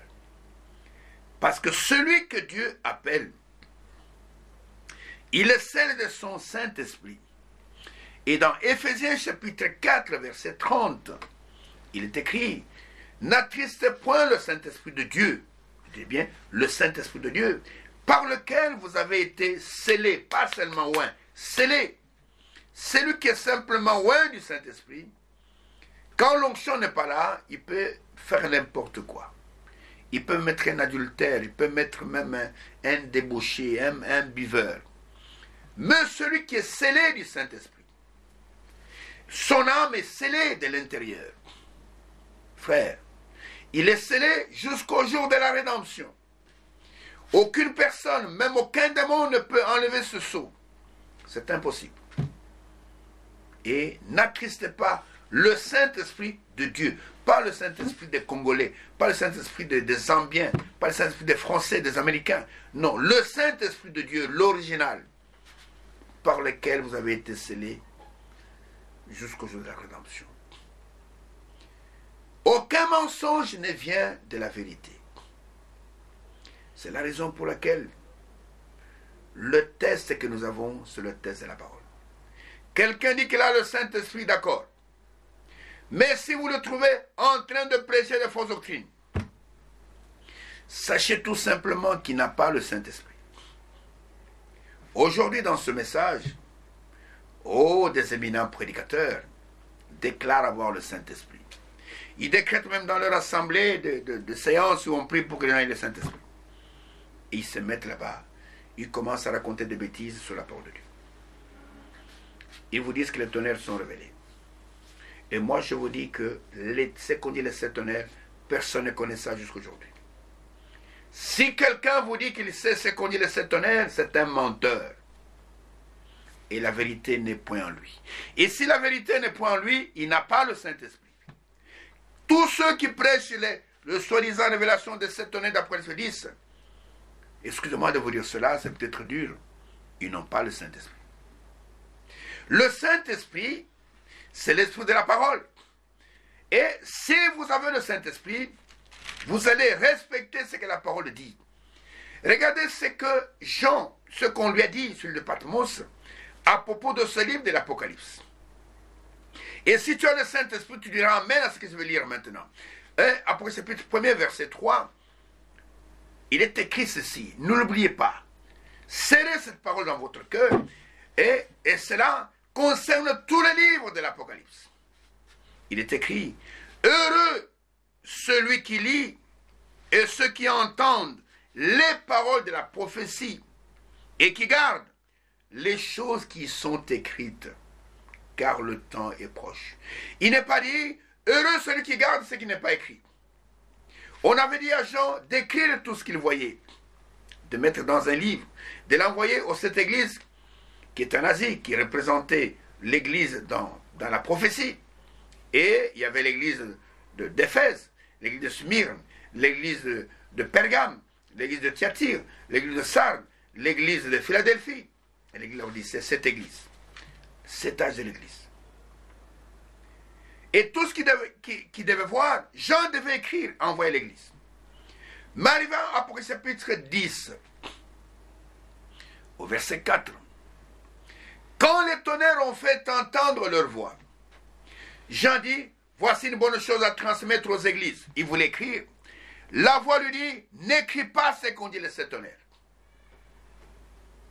Speaker 1: Parce que celui que Dieu appelle, il est celle de son Saint-Esprit. Et dans Éphésiens chapitre 4, verset 30, il est écrit, n'attristez point le Saint-Esprit de Dieu, je dis bien le Saint-Esprit de Dieu, par lequel vous avez été scellés, pas seulement oint, scellés. Celui qui est simplement oint du Saint-Esprit, quand l'onction n'est pas là, il peut faire n'importe quoi. il peut mettre un adultère, il peut mettre même un débauché, un buveur. Mais celui qui est scellé du Saint-Esprit, son âme est scellée de l'intérieur. Frère, il est scellé jusqu'au jour de la rédemption. Aucune personne, même aucun démon ne peut enlever ce sceau. C'est impossible. Et n'attristez pas le Saint-Esprit de Dieu. Pas le Saint-Esprit des Congolais, pas le Saint-Esprit des Zambiens, pas le Saint-Esprit des Français, des Américains. Non, le Saint-Esprit de Dieu, l'original, par lequel vous avez été scellés jusqu'au jour de la rédemption. Aucun mensonge ne vient de la vérité. C'est la raison pour laquelle le test que nous avons, c'est le test de la parole. Quelqu'un dit qu'il a le Saint-Esprit, d'accord. Mais si vous le trouvez en train de prêcher de fausses doctrines, sachez tout simplement qu'il n'a pas le Saint-Esprit. Aujourd'hui, dans ce message, des éminents prédicateurs déclarent avoir le Saint-Esprit. Ils décrètent même dans leur assemblée de séances où on prie pour que les gens aient le Saint-Esprit. Et ils se mettent là-bas. Ils commencent à raconter des bêtises sur la parole de Dieu. Ils vous disent que les tonnerres sont révélés. Et moi, je vous dis que ce qu'on dit les 7 tonnerres, personne ne connaît ça jusqu'à aujourd'hui. Si quelqu'un vous dit qu'il sait ce qu'on dit les 7 tonnerres, c'est un menteur. Et la vérité n'est point en lui. Et si la vérité n'est point en lui, il n'a pas le Saint-Esprit. Tous ceux qui prêchent le soi-disant révélation des 7 tonnerres d'Apocalypse 10, excusez-moi de vous dire cela, c'est peut-être dur, ils n'ont pas le Saint-Esprit. Le Saint-Esprit, c'est l'esprit de la parole. Et si vous avez le Saint-Esprit, vous allez respecter ce que la parole dit. Regardez ce que Jean, ce qu'on lui a dit sur le Patmos, à propos de ce livre de l'Apocalypse. Et si tu as le Saint-Esprit, tu diras amen à ce que je vais lire maintenant. Apocalypse chapitre 1er, verset 3, il est écrit ceci, ne l'oubliez pas, serrez cette parole dans votre cœur, et cela concerne tous les livres de l'Apocalypse. Il est écrit, heureux celui qui lit et ceux qui entendent les paroles de la prophétie et qui gardent les choses qui sont écrites, car le temps est proche. Il n'est pas dit, heureux celui qui garde ce qui n'est pas écrit. On avait dit à Jean d'écrire tout ce qu'il voyait, de mettre dans un livre, de l'envoyer aux 7 églises, qui est en Asie, qui représentait l'église dans la prophétie. Et il y avait l'église d'Éphèse, l'église de Smyrne, l'église de Pergame, l'église de Thyatire, l'église de Sardes, l'église de Philadelphie, et l'église d'Odyssée, 7 églises, 7 âges de l'église. Et tout ce qu'il devait voir, Jean devait écrire, envoyer l'église. Mais arrivant à Apocalypse chapitre 10, au verset 4, quand les tonnerres ont fait entendre leur voix, Jean dit, voici une bonne chose à transmettre aux églises. Il voulait écrire. La voix lui dit, n'écris pas ce qu'on dit les 7 tonnerres.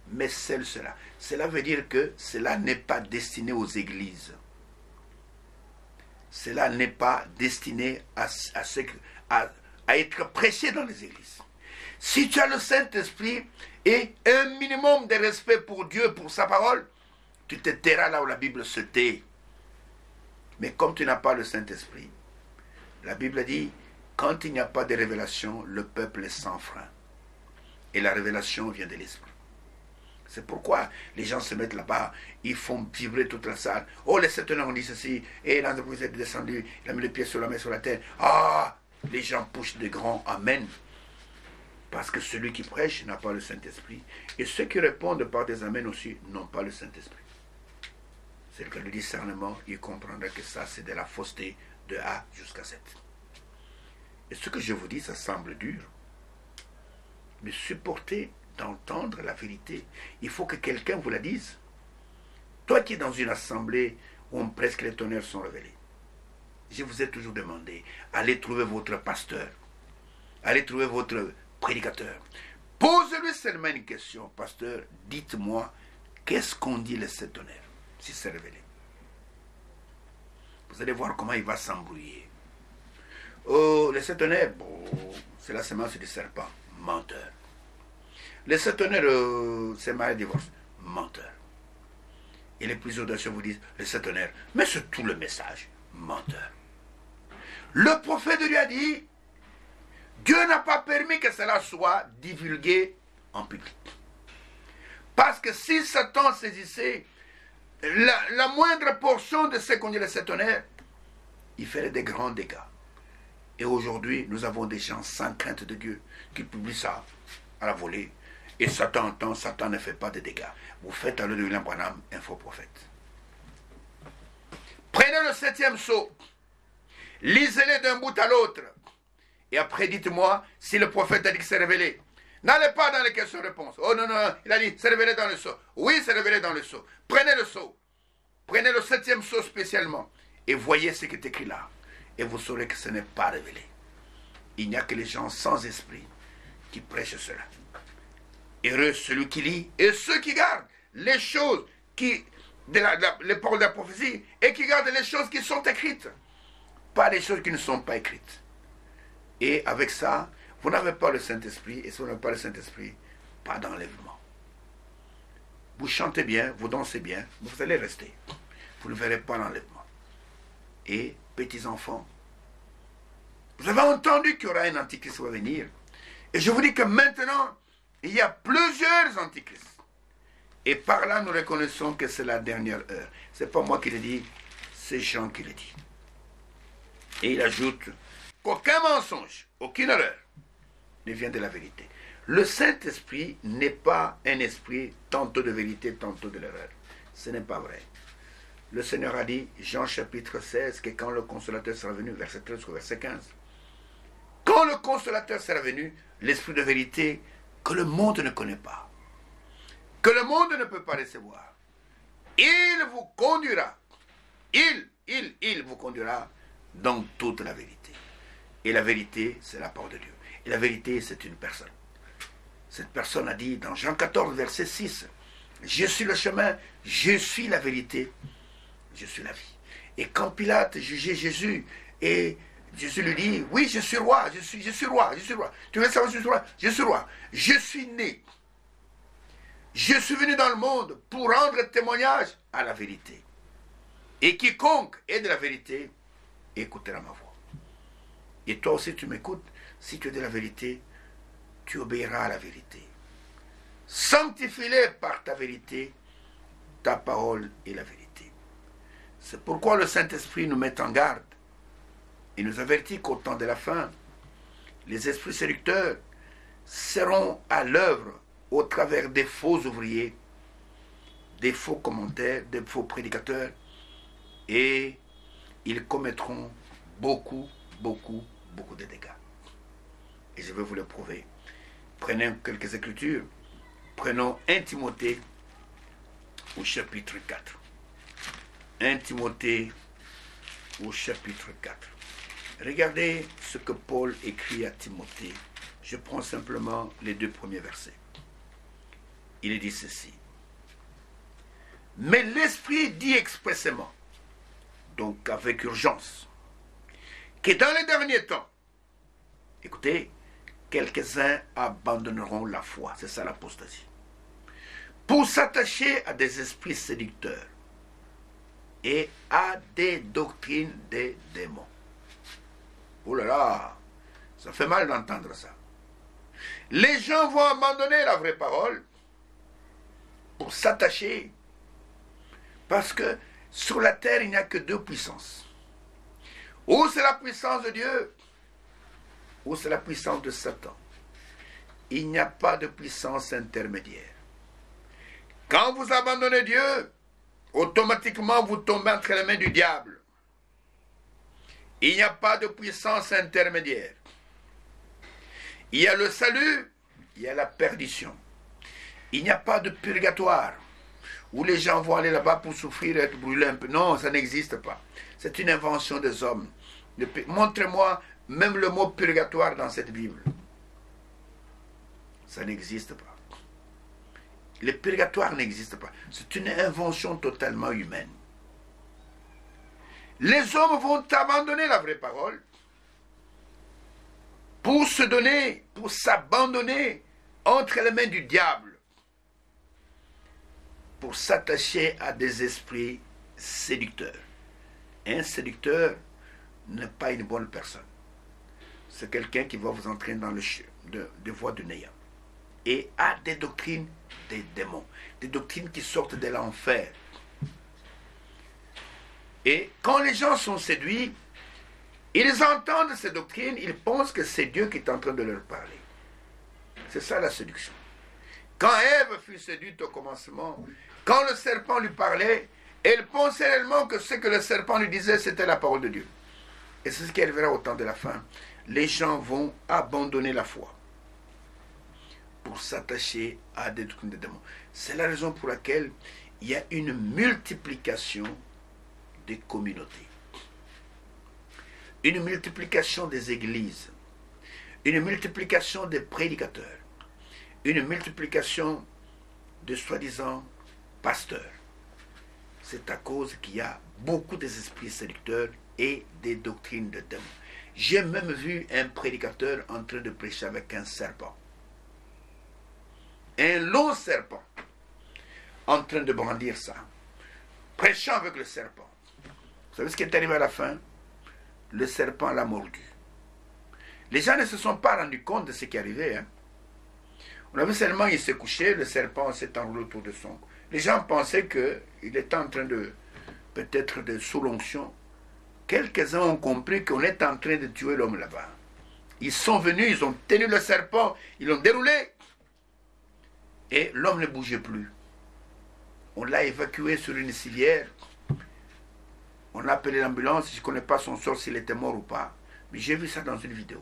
Speaker 1: Mais celle cela. Cela veut dire que cela n'est pas destiné aux églises. Cela n'est pas destiné à être prêché dans les églises. Si tu as le Saint-Esprit et un minimum de respect pour Dieu, pour sa parole, tu te tairas là où la Bible se tait. Mais comme tu n'as pas le Saint-Esprit, la Bible dit, quand il n'y a pas de révélation, le peuple est sans frein. Et la révélation vient de l'Esprit. C'est pourquoi les gens se mettent là-bas, ils font vibrer toute la salle. Oh, les 7 tonnerres ont dit ceci, et l'ange est descendu, il a mis les pieds sur la main sur la terre. Ah, les gens poussent des grands amen. Parce que celui qui prêche n'a pas le Saint-Esprit. Et ceux qui répondent par des amens aussi n'ont pas le Saint-Esprit. C'est le cas du discernement, il comprendra que ça, c'est de la fausseté de A jusqu'à Z. Et ce que je vous dis, ça semble dur. Mais supportez d'entendre la vérité. Il faut que quelqu'un vous la dise. Toi qui es dans une assemblée où presque les tonnerres sont révélés, je vous ai toujours demandé, allez trouver votre pasteur, allez trouver votre prédicateur. Posez-lui seulement une question, pasteur, dites-moi, qu'est-ce qu'on dit les 7 tonnerres, si c'est révélé? Vous allez voir comment il va s'embrouiller. Oh, les 7 tonnerres, bon, c'est la semence du serpent. Menteur. Les septonnaires, c'est marié divorce. Menteur. Et les plus audacieux vous disent, les septonnaires, mais c'est tout le message. Menteur. Le prophète lui a dit, Dieu n'a pas permis que cela soit divulgué en public. Parce que si Satan saisissait la moindre portion de ce qu'on dit les septonnaires, il ferait des grands dégâts. Et aujourd'hui, nous avons des gens sans crainte de Dieu qui publient ça à la volée. Et Satan entend, Satan ne fait pas de dégâts. Vous faites à l'heure de William Branham un faux prophète. Prenez le 7e sceau. Lisez-le d'un bout à l'autre. Et après, dites-moi si le prophète a dit que c'est révélé. N'allez pas dans les questions-réponses. Oh non, non, il a dit, c'est révélé dans le sceau. Oui, c'est révélé dans le sceau. Prenez le sceau. Prenez le 7e sceau spécialement. Et voyez ce qui est écrit là. Et vous saurez que ce n'est pas révélé. Il n'y a que les gens sans esprit qui prêchent cela. Heureux celui qui lit et ceux qui gardent les choses les paroles de la prophétie et qui gardent les choses qui sont écrites. Pas les choses qui ne sont pas écrites. Et avec ça, vous n'avez pas le Saint-Esprit, et si vous n'avez pas le Saint-Esprit, pas d'enlèvement. Vous chantez bien, vous dansez bien, vous allez rester. Vous ne verrez pas l'enlèvement. Et, petits enfants, vous avez entendu qu'il y aura un antichrist qui va venir. Et je vous dis que maintenant, il y a plusieurs antichrists. Et par là, nous reconnaissons que c'est la dernière heure. Ce n'est pas moi qui le dis, c'est Jean qui le dit. Et il ajoute qu'aucun mensonge, aucune erreur ne vient de la vérité. Le Saint-Esprit n'est pas un esprit tantôt de vérité, tantôt de l'erreur. Ce n'est pas vrai. Le Seigneur a dit, Jean chapitre 16, que quand le Consolateur sera venu, verset 13 ou verset 15, quand le Consolateur sera venu, l'Esprit de vérité que le monde ne connaît pas, que le monde ne peut pas recevoir, il vous conduira, il vous conduira dans toute la vérité. Et la vérité, c'est la parole de Dieu. Et la vérité, c'est une personne. Cette personne a dit dans Jean 14, verset 6, je suis le chemin, je suis la vérité, je suis la vie. Et quand Pilate jugeait Jésus, et Jésus lui dit, oui, je suis roi, je suis roi. Tu veux savoir, je suis roi, je suis roi. Je suis né. Je suis venu dans le monde pour rendre témoignage à la vérité. Et quiconque est de la vérité, écoutera ma voix. Et toi aussi, tu m'écoutes. Si tu es de la vérité, tu obéiras à la vérité. Sanctifie-les par ta vérité. Ta parole est la vérité. C'est pourquoi le Saint-Esprit nous met en garde. Il nous avertit qu'au temps de la fin, les esprits séducteurs seront à l'œuvre au travers des faux ouvriers, des faux commentaires, des faux prédicateurs, et ils commettront beaucoup de dégâts. Et je vais vous le prouver. Prenez quelques écritures. Prenons 1 Timothée au chapitre 4. 1 Timothée au chapitre 4. Regardez ce que Paul écrit à Timothée. Je prends simplement les 2 premiers versets. Il dit ceci. Mais l'Esprit dit expressément, donc avec urgence, que dans les derniers temps, écoutez, quelques-uns abandonneront la foi, c'est ça l'apostasie, pour s'attacher à des esprits séducteurs et à des doctrines des démons. Oh là là, ça fait mal d'entendre ça. Les gens vont abandonner la vraie parole pour s'attacher, parce que sur la terre, il n'y a que 2 puissances. Ou c'est la puissance de Dieu, ou c'est la puissance de Satan. Il n'y a pas de puissance intermédiaire. Quand vous abandonnez Dieu, automatiquement vous tombez entre les mains du diable. Il n'y a pas de puissance intermédiaire. Il y a le salut, il y a la perdition. Il n'y a pas de purgatoire où les gens vont aller là-bas pour souffrir et être brûlés un peu. Non, ça n'existe pas. C'est une invention des hommes. Montrez-moi même le mot purgatoire dans cette Bible. Ça n'existe pas. Le purgatoire n'existe pas. C'est une invention totalement humaine. Les hommes vont abandonner la vraie parole pour se donner, pour s'abandonner entre les mains du diable, pour s'attacher à des esprits séducteurs. Un séducteur n'est pas une bonne personne. C'est quelqu'un qui va vous entraîner dans des voies de néant. Et à des doctrines des démons, des doctrines qui sortent de l'enfer. Et quand les gens sont séduits, ils entendent ces doctrines, ils pensent que c'est Dieu qui est en train de leur parler. C'est ça la séduction. Quand Ève fut séduite au commencement, quand le serpent lui parlait, elle pensait réellement que ce que le serpent lui disait, c'était la parole de Dieu. Et c'est ce qui arrivera au temps de la fin. Les gens vont abandonner la foi pour s'attacher à des doctrines de démons. C'est la raison pour laquelle il y a une multiplication des communautés, une multiplication des églises, une multiplication des prédicateurs, une multiplication de soi-disant pasteurs. C'est à cause qu'il y a beaucoup des esprits séducteurs et des doctrines de démons. J'ai même vu un prédicateur en train de prêcher avec un serpent. Un long serpent en train de brandir ça. Prêchant avec le serpent. Vous savez ce qui est arrivé à la fin? Le serpent l'a mordu. Les gens ne se sont pas rendus compte de ce qui est arrivé. Hein? On a vu seulement il s'est couché, le serpent s'est enroulé autour de son cou. Les gens pensaient qu'il était en train de, peut-être de sous l'onction. Quelques-uns ont compris qu'on est en train de tuer l'homme là-bas. Ils sont venus, ils ont tenu le serpent, ils l'ont déroulé. Et l'homme ne bougeait plus. On l'a évacué sur une civière. On a appelé l'ambulance. Je ne connais pas son sort, s'il était mort ou pas. Mais j'ai vu ça dans une vidéo.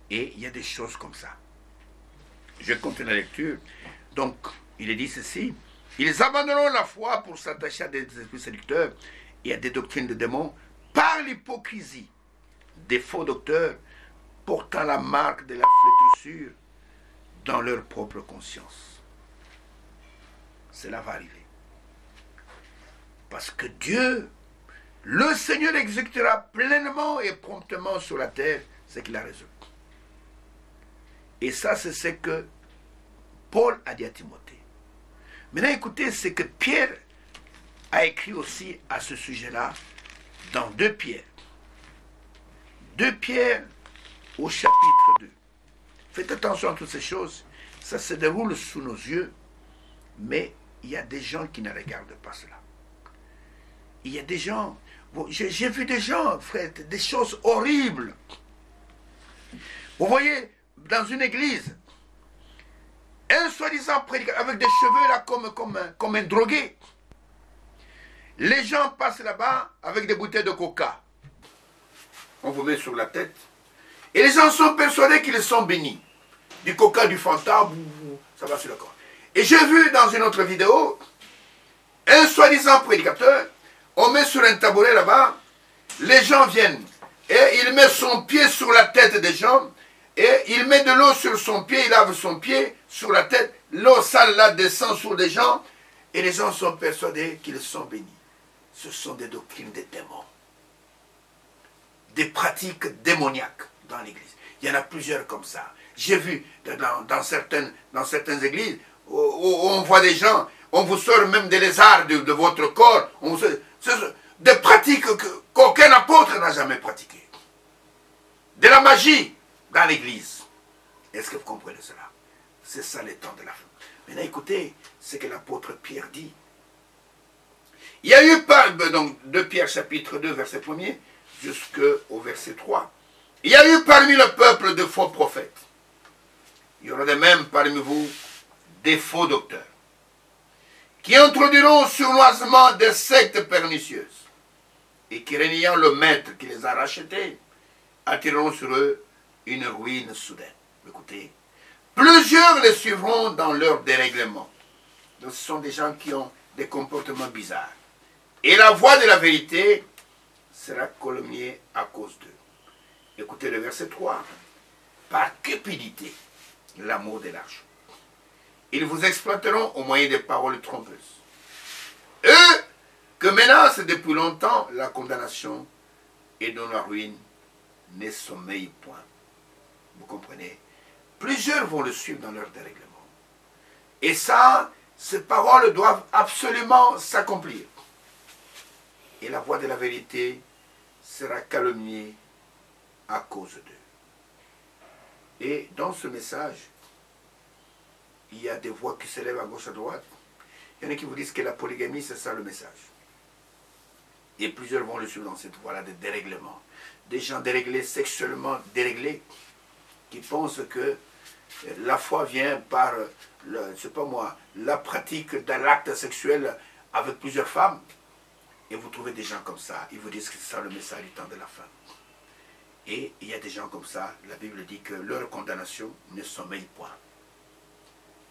Speaker 1: Et il y a des choses comme ça. Je continue la lecture. Donc, il est dit ceci. Ils abandonneront la foi pour s'attacher à des esprits séducteurs et à des doctrines de démons par l'hypocrisie des faux docteurs portant la marque de la flétrissure dans leur propre conscience. Cela va arriver. Parce que Dieu, le Seigneur exécutera pleinement et promptement sur la terre ce qu'il a résolu. Et ça, c'est ce que Paul a dit à Timothée. Maintenant, écoutez ce que Pierre a écrit aussi à ce sujet-là dans 2 Pierre. 2 Pierre au chapitre 2. Faites attention à toutes ces choses. Ça se déroule sous nos yeux, mais il y a des gens qui ne regardent pas cela. Il y a des gens, j'ai vu des gens, frère, des choses horribles. Vous voyez, dans une église, un soi-disant prédicateur avec des cheveux là comme un drogué. Les gens passent là-bas avec des bouteilles de coca. On vous met sur la tête. Et les gens sont persuadés qu'ils sont bénis. Du coca, du Fanta, ça va sur le corps. Et j'ai vu dans une autre vidéo, un soi-disant prédicateur, on met sur un tabouret là-bas, les gens viennent, et il met son pied sur la tête des gens, et il met de l'eau sur son pied, il lave son pied sur la tête, l'eau sale là descend sur les gens, et les gens sont persuadés qu'ils sont bénis. Ce sont des doctrines des démons, des pratiques démoniaques dans l'église. Il y en a plusieurs comme ça. J'ai vu dans certaines églises où on voit des gens, on vous sort même des lézards de votre corps, des pratiques qu'aucun apôtre n'a jamais pratiquées. De la magie dans l'église. Est-ce que vous comprenez cela? C'est ça les temps de la fin. Maintenant écoutez ce que l'apôtre Pierre dit. Il y a eu, donc 2 Pierre chapitre 2 verset 1er jusqu'au verset 3. Il y a eu parmi le peuple de faux prophètes. Il y aura de même parmi vous des faux docteurs qui introduiront sournoisement des sectes pernicieuses et qui, reniant le maître qui les a rachetés, attireront sur eux une ruine soudaine. Écoutez, plusieurs les suivront dans leur dérèglement. Donc ce sont des gens qui ont des comportements bizarres. Et la voix de la vérité sera calomniée à cause d'eux. Écoutez le verset 3. Par cupidité, l'amour de l'argent. Ils vous exploiteront au moyen des paroles trompeuses. Eux que menace depuis longtemps la condamnation et dont la ruine ne sommeille point. Vous comprenez? Plusieurs vont le suivre dans leur dérèglement. Et ça, ces paroles doivent absolument s'accomplir. Et la voix de la vérité sera calomniée à cause d'eux. Et dans ce message, il y a des voix qui s'élèvent à gauche à droite. Il y en a qui vous disent que la polygamie, c'est ça le message. Et plusieurs vont le suivre dans cette voie-là de dérèglement. Des gens déréglés, sexuellement déréglés, qui pensent que la foi vient par, je sais pas moi, la pratique d'un acte sexuel avec plusieurs femmes. Et vous trouvez des gens comme ça, ils vous disent que c'est ça le message du temps de la fin. Et il y a des gens comme ça, la Bible dit que leur condamnation ne sommeille point.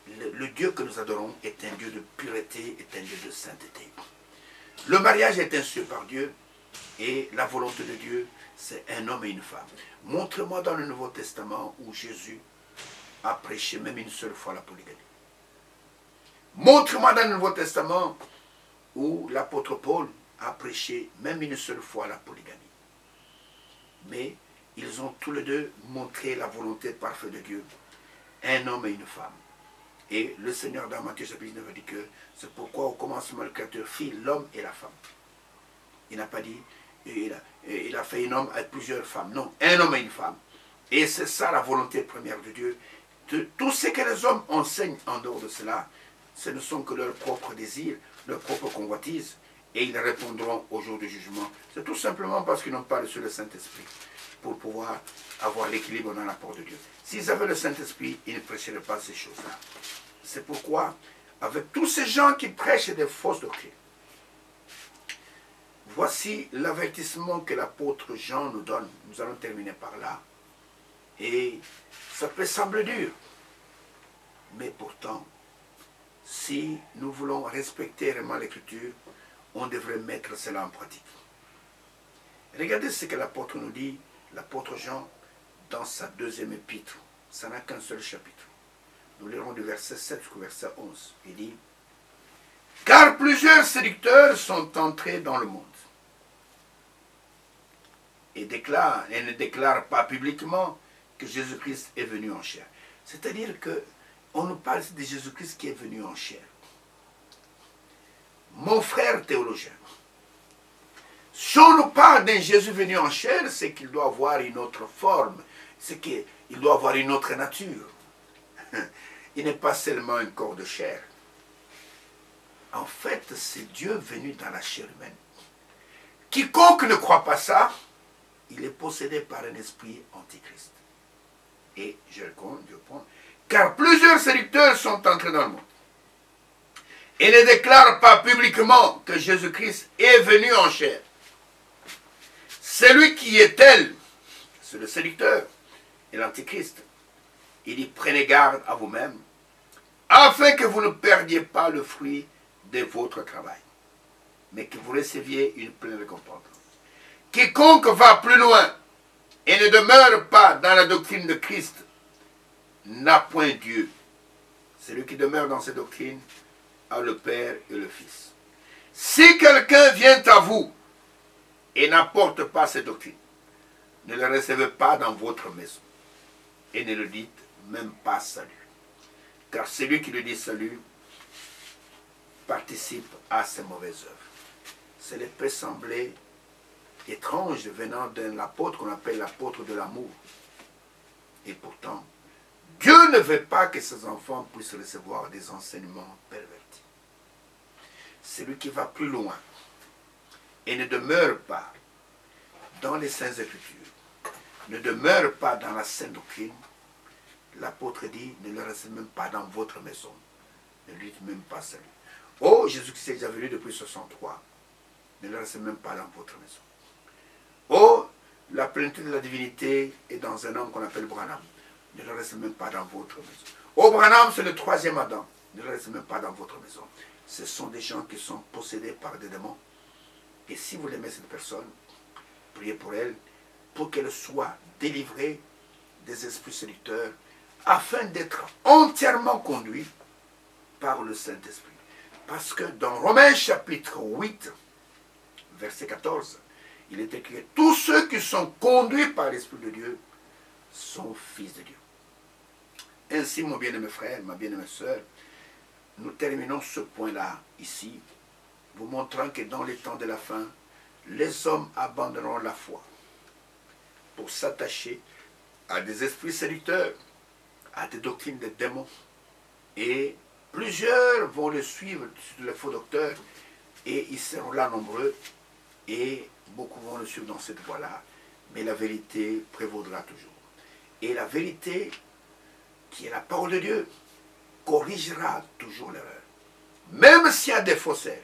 Speaker 1: Le Dieu que nous adorons est un Dieu de pureté, est un Dieu de sainteté. Le mariage est institué par Dieu et la volonté de Dieu, c'est un homme et une femme. Montre-moi dans le Nouveau Testament où Jésus a prêché même une seule fois la polygamie. Montre-moi dans le Nouveau Testament où l'apôtre Paul a prêché même une seule fois la polygamie. Mais ils ont tous les deux montré la volonté parfaite de Dieu, un homme et une femme. Et le Seigneur dans Matthieu chapitre 9 a dit que c'est pourquoi au commencement le Créateur fit l'homme et la femme. Il n'a pas dit, il a fait un homme avec plusieurs femmes. Non, un homme et une femme. Et c'est ça la volonté première de Dieu. De tout ce que les hommes enseignent en dehors de cela, ce ne sont que leurs propres désirs, leurs propres convoitises. Et ils répondront au jour du jugement. C'est tout simplement parce qu'ils n'ont pas reçu le Saint-Esprit pour pouvoir avoir l'équilibre dans la parole de Dieu. S'ils avaient le Saint-Esprit, ils ne prêcheraient pas ces choses-là. C'est pourquoi, avec tous ces gens qui prêchent des fausses doctrines, voici l'avertissement que l'apôtre Jean nous donne. Nous allons terminer par là. Et ça peut sembler dur. Mais pourtant, si nous voulons respecter vraiment l'Écriture, on devrait mettre cela en pratique. Regardez ce que l'apôtre nous dit, l'apôtre Jean, dans sa deuxième épître. Ça n'a qu'un seul chapitre. Nous lirons du verset 7 jusqu'au verset 11. Il dit, « Car plusieurs séducteurs sont entrés dans le monde et ne déclarent pas publiquement que Jésus-Christ est venu en chair. » C'est-à-dire qu'on nous parle de Jésus-Christ qui est venu en chair. Mon frère théologien, si on nous parle d'un Jésus venu en chair, c'est qu'il doit avoir une autre forme, c'est qu'il doit avoir une autre nature. Il n'est pas seulement un corps de chair. En fait, c'est Dieu venu dans la chair humaine. Quiconque ne croit pas ça, il est possédé par un esprit antichrist. Et je réponds, car plusieurs séducteurs sont entrés dans le monde et ne déclarent pas publiquement que Jésus-Christ est venu en chair. Celui qui est tel, c'est le séducteur et l'antichrist. Il dit, prenez garde à vous-même, afin que vous ne perdiez pas le fruit de votre travail, mais que vous receviez une pleine récompense. Quiconque va plus loin et ne demeure pas dans la doctrine de Christ n'a point Dieu. Celui qui demeure dans cette doctrine a le Père et le Fils. Si quelqu'un vient à vous et n'apporte pas cette doctrine, ne le recevez pas dans votre maison et ne le dites même pas salut. Car celui qui le dit salut participe à ses mauvaises œuvres. Cela peut sembler étrange venant d'un apôtre qu'on appelle l'apôtre de l'amour. Et pourtant, Dieu ne veut pas que ses enfants puissent recevoir des enseignements pervertis. Celui qui va plus loin et ne demeure pas dans les saintes écritures, ne demeure pas dans la sainte doctrine, l'apôtre dit, ne le recevez même pas dans votre maison. Ne lui dites même pas salut. Oh, Jésus-Christ est déjà venu depuis 63. Ne le recevez même pas dans votre maison. Oh, la plénitude de la divinité est dans un homme qu'on appelle Branham. Ne le recevez même pas dans votre maison. Oh, Branham, c'est le troisième Adam. Ne le recevez même pas dans votre maison. Ce sont des gens qui sont possédés par des démons. Et si vous aimez cette personne, priez pour elle, pour qu'elle soit délivrée des esprits séducteurs, afin d'être entièrement conduite par le Saint-Esprit. Parce que dans Romains chapitre 8, verset 14, il est écrit, tous ceux qui sont conduits par l'Esprit de Dieu sont fils de Dieu. Ainsi, mon bien-aimé frère, ma bien-aimée sœur, nous terminons ce point-là ici, vous montrant que dans les temps de la fin, les hommes abandonneront la foi pour s'attacher à des esprits séducteurs, à des doctrines de démons, et plusieurs vont le suivre, les faux docteurs, et ils seront là nombreux, et beaucoup vont le suivre dans cette voie-là, mais la vérité prévaudra toujours. Et la vérité, qui est la parole de Dieu, corrigera toujours l'erreur. Même s'il y a des faussaires.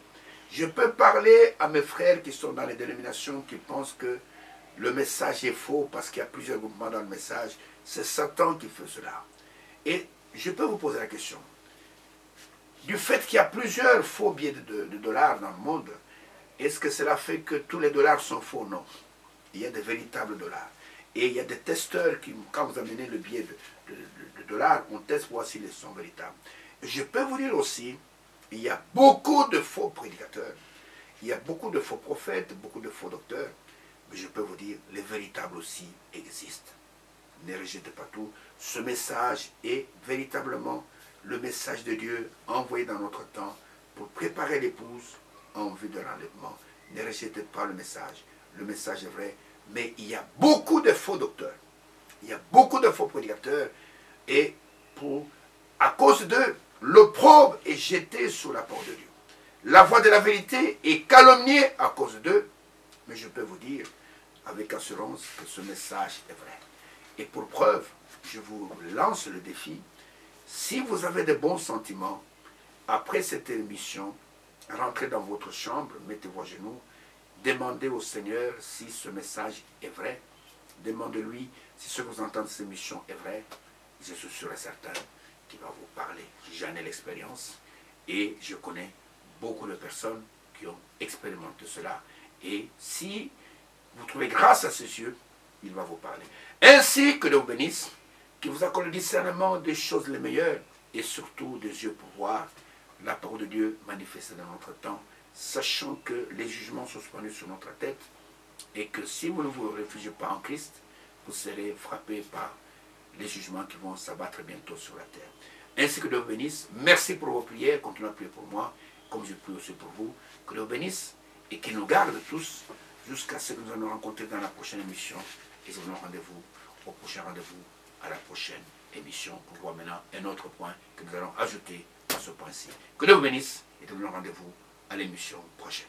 Speaker 1: Je peux parler à mes frères qui sont dans les dénominations, qui pensent que le message est faux parce qu'il y a plusieurs groupements dans le message. C'est Satan qui fait cela. Et je peux vous poser la question. Du fait qu'il y a plusieurs faux billets de dollars dans le monde, est-ce que cela fait que tous les dollars sont faux? Non. Il y a des véritables dollars. Et il y a des testeurs qui, quand vous amenez le billet de dollars, on teste pour voir s'ils sont véritables. Je peux vous dire aussi, il y a beaucoup de faux prédicateurs, il y a beaucoup de faux prophètes, beaucoup de faux docteurs, mais je peux vous dire, les véritables aussi existent. Ne rejetez pas tout. Ce message est véritablement le message de Dieu envoyé dans notre temps pour préparer l'épouse en vue de l'enlèvement. Ne rejetez pas le message. Le message est vrai, mais il y a beaucoup de faux docteurs. Il y a beaucoup de faux prédicateurs et à cause d'eux, l'opprobre est jeté sur la porte de Dieu. La voix de la vérité est calomniée à cause d'eux, mais je peux vous dire avec assurance que ce message est vrai. Et pour preuve, je vous lance le défi. Si vous avez de bons sentiments, après cette émission, rentrez dans votre chambre, mettez-vous à genoux, demandez au Seigneur si ce message est vrai. Demandez-lui si ce que vous entendez de cette émission est vrai. Je suis sûr et certain qu'il va vous parler. J'en ai l'expérience et je connais beaucoup de personnes qui ont expérimenté cela. Et si vous trouvez grâce à ses yeux, il va vous parler. Ainsi que Dieu vous bénisse, qu'il vous accorde le discernement des choses les meilleures et surtout des yeux pour voir la parole de Dieu manifestée dans notre temps, sachant que les jugements sont suspendus sur notre tête et que si vous ne vous réfugiez pas en Christ, vous serez frappés par les jugements qui vont s'abattre bientôt sur la terre. Ainsi que Dieu vous bénisse. Merci pour vos prières. Continuez à prier pour moi, comme je prie aussi pour vous. Que Dieu vous bénisse et qu'il nous garde tous jusqu'à ce que nous allons rencontrer dans la prochaine émission. Et je vous donne rendez-vous au prochain rendez-vous, à la prochaine émission. On voit maintenant un autre point que nous allons ajouter à ce point-ci. Que Dieu vous bénisse et je vous donne rendez-vous à l'émission prochaine.